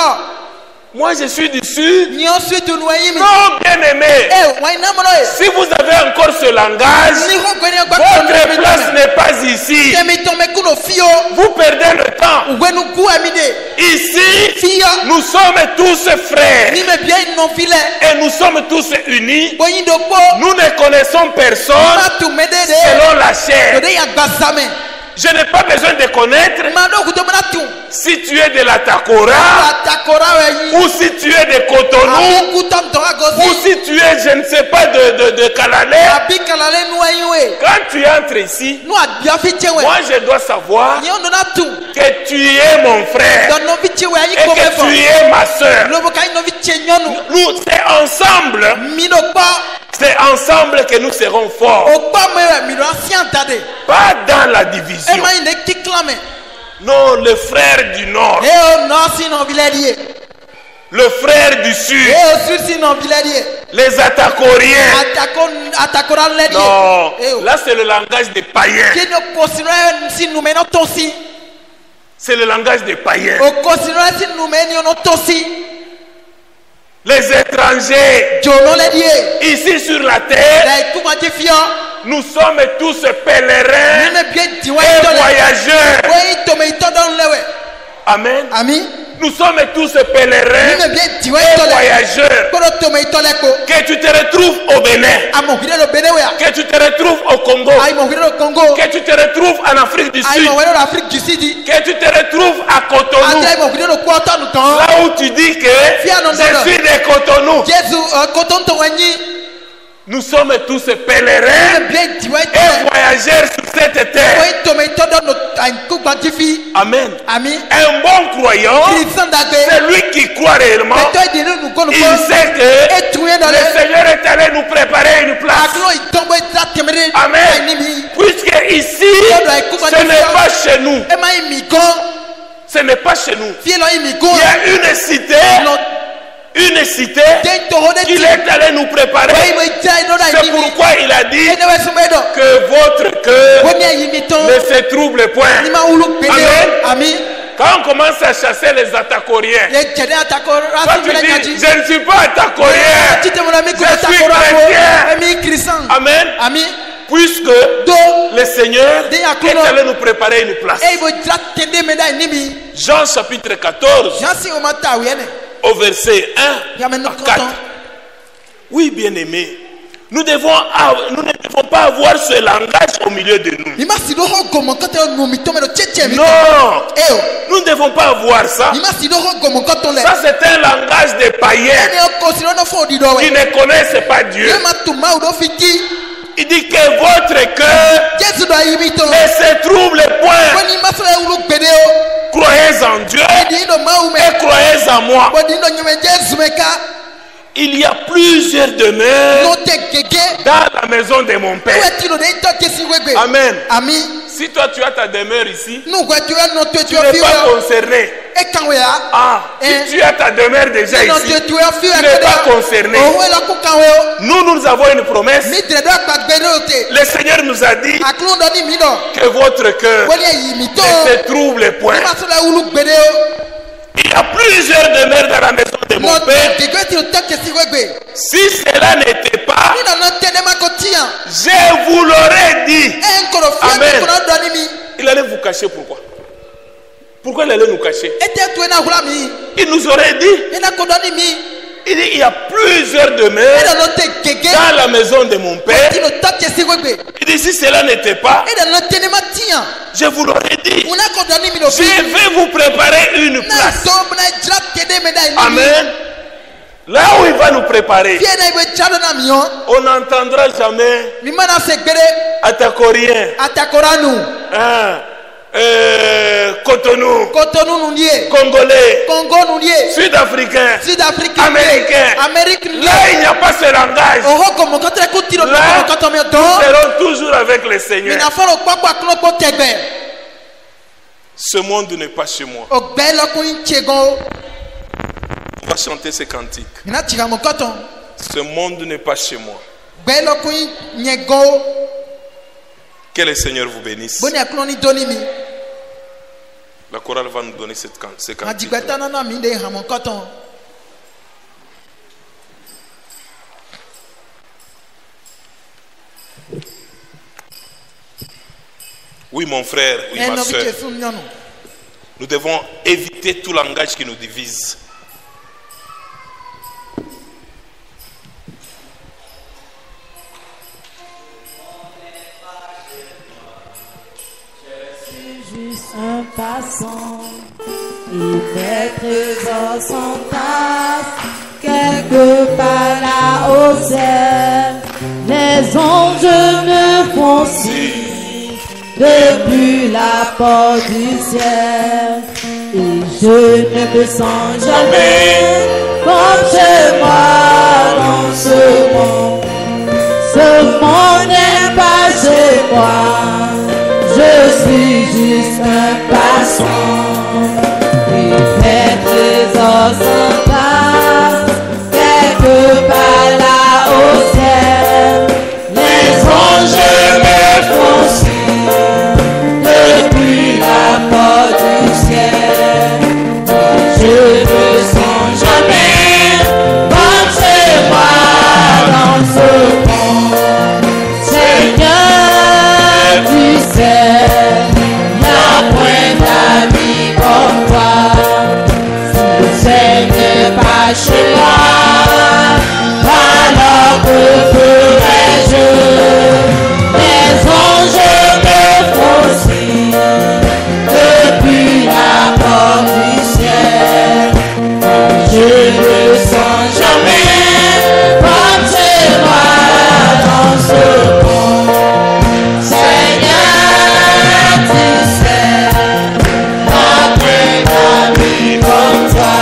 Moi, je suis du sud. Ni ensuite tu noyimi. Non, bien aimé. Eh wa ina mono e. Si vous avez encore ce langage, Ni ho go ni gba. votre place n'est pas ici. Kemi tome kuno fio. Vous perdez le temps. Wenu ku amide. Ici, Fio. nous sommes tous frères Ni me bien non file. et nous sommes tous unis. Boyin do po. Nous ne connaissons personne Ma tu medede. selon la chair. Dode ya gbasame. Je n'ai pas besoin de connaître Ma do kuto mena tu. si tu es de la Takora Atakora we yi. ou si tu es de Cotonou Abi kutam to ou agosi. si tu es, je ne sais pas, de Kalalé. Abi kalale nuayi we. Quand tu entres ici, Nu abia fiche we. moi je dois savoir Ni ono na tu. que tu es mon frère Don no fiche we ayi et ko que mefo. tu es ma soeur. Lobo kai no fiche nyonu. Nous, c'est ensemble, Mi no pa. c'est ensemble que nous serons forts. O pa me mi do asian tade. Pas dans la E division. ma ine kiklame. Non, le frère du nord, E o no si no viladie. le frère du sud, E o sur si no viladie. les Atakoriens. Atakora ledie. Non, E o. là c'est le langage des païens. Ki no considère si nous menons tosi. C'est le langage des païens. O considère si nous menons tosi. Les étrangers, Jono ledie. ici sur la terre, La ikuma ti fio. nous sommes tous pèlerins Nene bien diwa et itole. voyageurs. We itome itodon lewe. Amen. Ami. Nous sommes tous pèlerins Nene bien diwa et itole. voyageurs. Kodo tome itole ko. Que tu te retrouves au Bénin, Amo hire lo Benewe. que tu te retrouves au Congo, Ai mo hire lo Congo. que tu te retrouves en Afrique du Ai Sud, mo hire lo Afrique du Sud. que tu te retrouves à Cotonou, Ate mo hire lo Kwata no ton. là où tu dis que je suis de Cotonou. Jesu koton to wenyi. Nous sommes tous pèlerins Nene bien diwa et itole. voyageurs sur cette terre. We itome itodon no ankugba ti fi. Amen. Ami. Un bon croyant, Christian dagbe. c'est lui qui croit réellement. Eto idinu nu ko nu Il ko. sait que Etruye dans le le. Seigneur est allé nous préparer une place. Aklo itombo ita temere. Amen. Nimi. Puisque ici, ce n'est pas chez nous. E ma imigon. Ce n'est pas chez nous. Fie lo imigon. Il y a une cité Den to hode qu'il ti. est allé nous préparer. We mo ita ino da C'est nimi. pourquoi il a dit Ene we sumedo. que votre cœur Woni ayimiton. ne se trouble point. Ni ma ulu pele. Amen. Ami. Quand on commence à chasser les atakoriens, Ye jede atakora toi si tu vele dis, nyaji. je ne suis pas atakorien. Tite mon ami ko Je suis atakora ko. chrétien. Emi Christian. Amen. Ami. Puisque Do. le Seigneur Dis à est Claude. allé nous préparer une place. E bo dra tende me da nimi. Jean chapitre 14 Jansi o mata wiene. au verset 1 Ya me no à 4. koton. Oui, bien-aimés, nous ne devons pas avoir ce langage au milieu de nous. Ni ma si do ho gomo kote o no mi to me do cheche mi. Non, E o. nous ne devons pas avoir ça. Ni ma si do ho gomo koton le. Ça, c'est un langage des païens Ene o considère no fo di do qui we. ne connaissent pas Dieu. Ye ma tu ma o do fiti. Il dit que votre cœur Jesu do ayimiton. ne se trouble point. Woni ma fere ulu pede o. Croyez en Dieu Di no ma u me. et croyez en moi. Wodi no nyume Jesu me ka. Il y a plusieurs demeures No te gege. dans la maison de mon Père. Ewe ti no de ito kesi wegbe. Amen. Ami. Si toi tu as ta demeure ici, Nu gwa tu no tu tu tu n'es fi pas o. concerné. E kan we ya. Ah, Eh. si tu as ta demeure déjà No ici, tu tu fi tu n'es pas concerné. O we la ku kan we o. Nous avons une promesse. Mi dre do agbagbe do te. Le Seigneur nous a dit Aklu do ni mi do. que votre cœur Woni ayimito. ne se trouble point. Ma so la ulu gbede o. Il y a plusieurs demeures dans la maison de mon No Père. te gege ti o te kesi wegbe. Si cela n'était pas, Ni na no tene ma ko tian. je vous l'aurais dit. E nkoro fi Amen. ko do ni mi. Il allait vous cacher pourquoi? Pourquoi il allait nous cacher? E te tu na hula mi. Il nous aurait dit, E na ko do ni mi. il dit, il y a plusieurs E demeures na no te gege. dans la maison de mon Père. Ti no te kesi wegbe. Il dit, si cela n'était pas, E na no tene ma tian. je vous l'aurais dit. Una ko do ni mi do fi. Je vais vous préparer une Na place. so na dra tene me da ni mi. Amen. Là où il va nous préparer, fie na ibe tchalo na mion on n'entendra jamais mi mana segbere Atakorien, atakoranu Cotonou, Cotonou nundie Congolais, Congo nundie Sud-Africain, Sud-Afrique Américain. Amérique nundie Là, il n'y a pas ce langage. oho comme quand tu kutiro Là, quand on met nous serons toujours avec le Seigneur. mina falo kwakwa klopo tegbe Ce monde n'est pas chez moi. ogbelo kun chego On va chanter ces cantiques. mina tira mon coton Ce monde n'est pas chez moi. gbelo kun nyego Que le Seigneur vous bénisse. boni akloni donimi La chorale va nous donner ces cantiques. adigweta nana mi de ha mon coton Oui, mon frère, oui, ma eno bi soeur. jesu nyonu Nous devons éviter tout langage qui nous divise. Juste un passant, et mes trésors s'entassent quelque part là au ciel. Les anges me font signe depuis la porte du ciel, et je ne me sens jamais comme chez moi dans ce monde. Ce monde n'est pas chez moi. Je suis juste un passant, et mes trésors s'entassent quelque part là au ciel. Les anges me font signe depuis la porte du ciel. Je ne sens jamais comme chez moi dans ce monde. Seigneur, tu sais. Chez moi, alors que ferais-je? Les anges me font signe depuis la porte du ciel. Je ne sens jamais comme chez moi dans ce monde. Seigneur, tu sais, après la vie comme toi.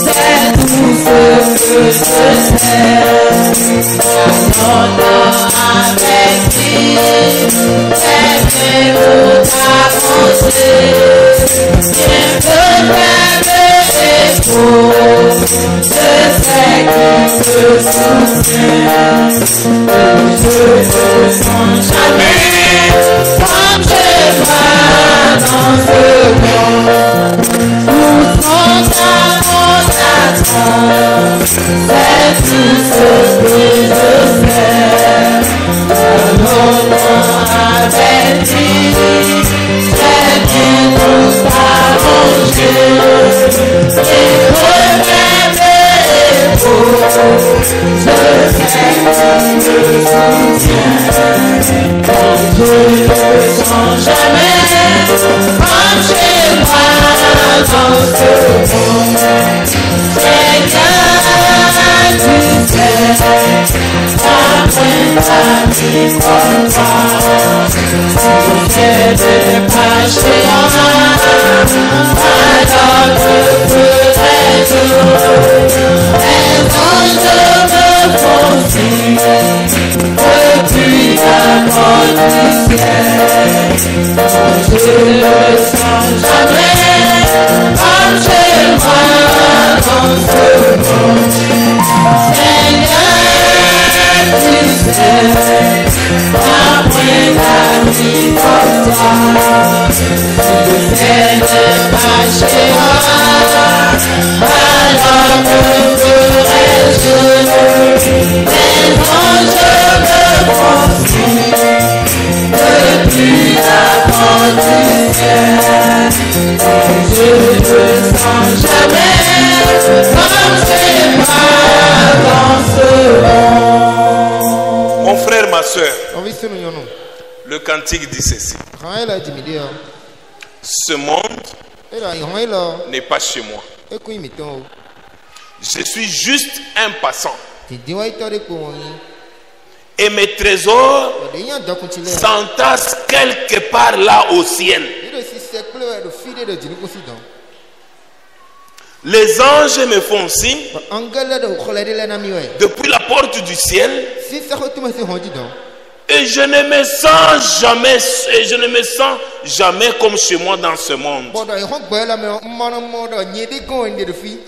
C'est tout ce que je sais. Avec lui, c'est pour t'avancer. Je peux faire l'écho de ce qui se soutient. Je ne sens jamais comme je vois dans ce monde. Tout son amour t'attend. C'est tout ce que je sais. Avec lui, j'ai bien tout arrangé. Et remets mes épaules, je sais qu'il me soutient. Je ne sens jamais comme chez moi dans ce monde. Seigneur, tu sais. Après ta vie comme toi, je ne pas chez moi, alors que ferais-je? Les anges me font signe depuis la porte du ciel. Je ne sens jamais comme chez moi dans ce monde. Seigneur, tu sais, après la vie comme toi, je ne pas chez moi, alors que sens jamais comme c'est pas dans ce monde. Mon frère, ma soeur, ɔbi sinu yɔnu le cantique dit ceci. hɔn yi la jimidi yɔ Ce monde ɛyɔ ihɔn yi lɔ n'est pas chez moi. eku yi mi tɔn o Je suis juste un passant. didi wa yi tɔ de kpo wɔn yi Et mes trésors ɔde yi yɛ dɔkunti lɛ s'entassent quelque part là au ciel. yi do sisɛ kple wɛ do fi de do jinikusi dɔn Les anges me font signe angɛlɛ do xɔlɛ de lɛ na mi wɛ depuis la porte du ciel sisan ko tuma se hɔn di dɔn et je ne me sens jamais comme chez moi dans ce monde. bɔdɔ ihɔn gbɛ la mɛ mɔnɔmɔ dɔ nye de gɔn de do fi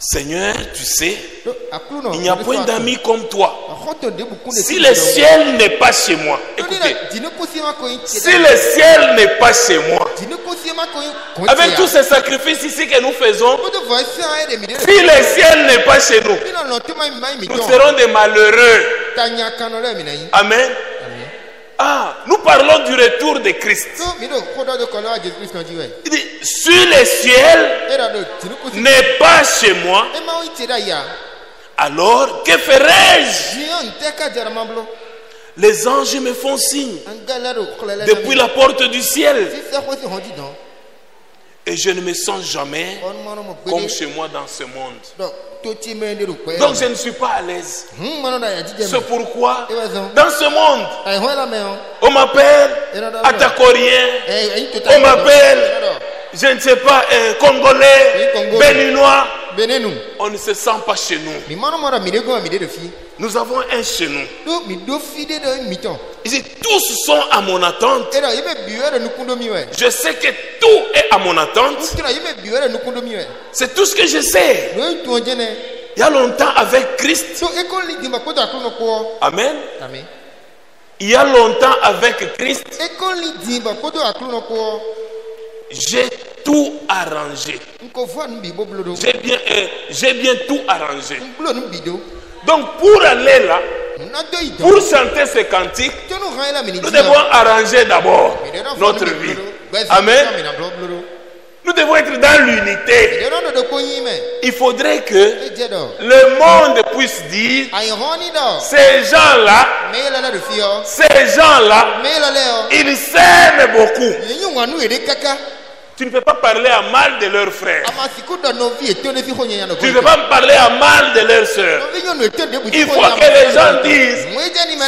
Seigneur, tu sais, do akulu nɔ il n'y a point d'amis comme toi. ɔxɔtɔ de bukun de Si le ciel n'est pas chez moi, écoutez, jinikusi ma ko yi si le ciel n'est pas chez moi, jinikusi ma ko yi kun avec tous ces sacrifices ici que nous faisons, o de vɔ sisan ye de mi de si le ciel n'est pas chez nous, bi na nɔ tuma yi ma yi mi nous tɔn serons des malheureux. ta nya kanɔ lɛ mi na yi Amen. Ah, nous parlons du retour de Christ. so mi do ko dɔ de kɔlɔ wa jesu kristu ji wɛ Il dit, si le ciel e da do jinikusi n'est pas chez moi, e ma wo yi ti da ya alors que ferai-je? jiyan tɛ ka jarama bolo Les anges me font signe angɛlɛ do xɔlɛ lɛ depuis la porte du ciel sisan ko si hɔn di dɔn et je ne me sens jamais ɔnumɔnɔmɔ comme gbede chez moi dans ce monde. dɔ to ti mɛ de do kpɛ Donc je ne suis pas à l'aise. mɔnɔ da ya jijɛ C'est mɛ pourquoi e bɛ zɔn dans ce monde, a yi hɔn la mɛ o on m'appelle Atakorien, ɛyi to ta on m'appelle, je ne sais pas, Congolais, Congo. Béninois. benenu On ne se sent pas chez nous. mi mɔnɔmɔ da mi de gɔn mi de do fi Nous avons un chez nous. do mi do fi de do mi tɔn Ici, tous sont à mon attente. e da yi bɛ bi wɛ de nukun do mi wɛ Je sais que tout est à mon attente. kira yi bɛ bi wɛ de nukun do mi wɛ C'est tout ce que je sais. do yi tɔn jɛnɛ Il y a longtemps avec Christ. so e ko li dimba ko da kulo kɔ Amen. ami Il y a longtemps avec Christ. e ko li dimba ko do akulo kɔ J'ai tout arrangé. nko fɔ nu bi bo bolo do J'ai bien tout arrangé. nkulo nu bi do Donc pour aller là, na do yi pour dɔn chanter ce cantique, tɔnu hɔn yi la mi ni nous devons arranger d'abord notre vie. Amen. Nous devons être dans l'unité. ìdẹ́rọ́ dọ̀dọ̀ kó yín mẹ́. Il faudrait que ẹ jẹ́ dọ̀. le monde puisse dire, àyìnhàn ní dọ̀. ces gens-là, mẹ́yìn lọ́lẹ́ rẹ̀ fi ọ́. ces gens-là, mẹ́yìn lọ́lẹ́ ọ́. ils s'aiment beaucoup. yẹ̀yìn wọn nù èdè kaka. Tu ne peux pas parler à mal de leurs frères. àmàsìkò dọ̀nà fi ètò ní fi hó yẹn Tu ne peux pas parler à mal de leurs sœurs. Il faut que les gens disent,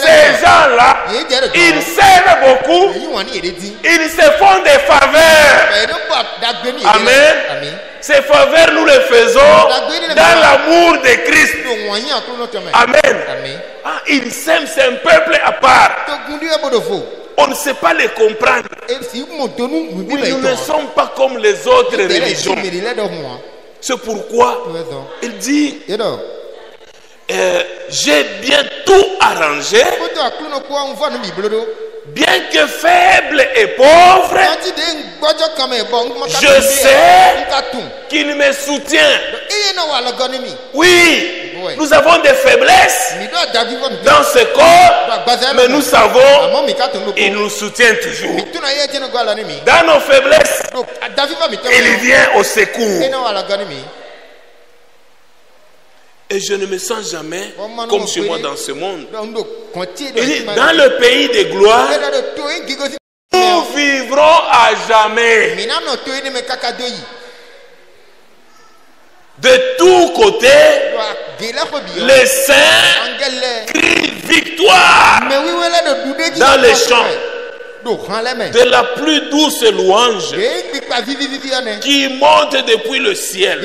ces gens-là, ils s'aiment beaucoup, ils se font des faveurs. Amen. Ces faveurs, nous les faisons dans l'amour de Christ. Amen. Ah, ils s'aiment, c'est un peuple à part. On ne sait pas les comprendre. Oui, nous ne sommes pas comme les autres religions. C'est pourquoi il dit, j'ai bien tout arrangé, bien que faible et pauvre, je sais qu'il me soutient. Oui, nous avons des faiblesses dans ce corps, mais nous savons qu'il nous soutient toujours. Dans nos faiblesses, il vient au secours. Et je ne me sens jamais comme chez moi dans ce monde. Et dans le pays de gloire, nous vivrons à jamais. De tous côtés, les saints crient victoire dans les champs. De la plus douce louange qui monte depuis le ciel.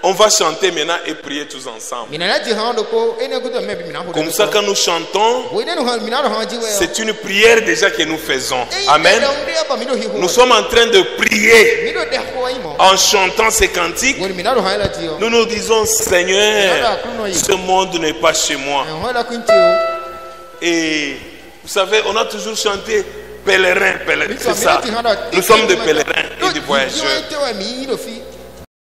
On va chanter maintenant et prier tous ensemble. Comme ça, quand nous chantons, c'est une prière déjà que nous faisons. Amen. Nous sommes en train de prier en chantant ces cantiques. Nous nous disons, Seigneur, ce monde n'est pas chez moi. Et vous savez, on a toujours chanté pèlerin, pèlerin. C'est ça. Nous sommes des pèlerins et des voyageurs.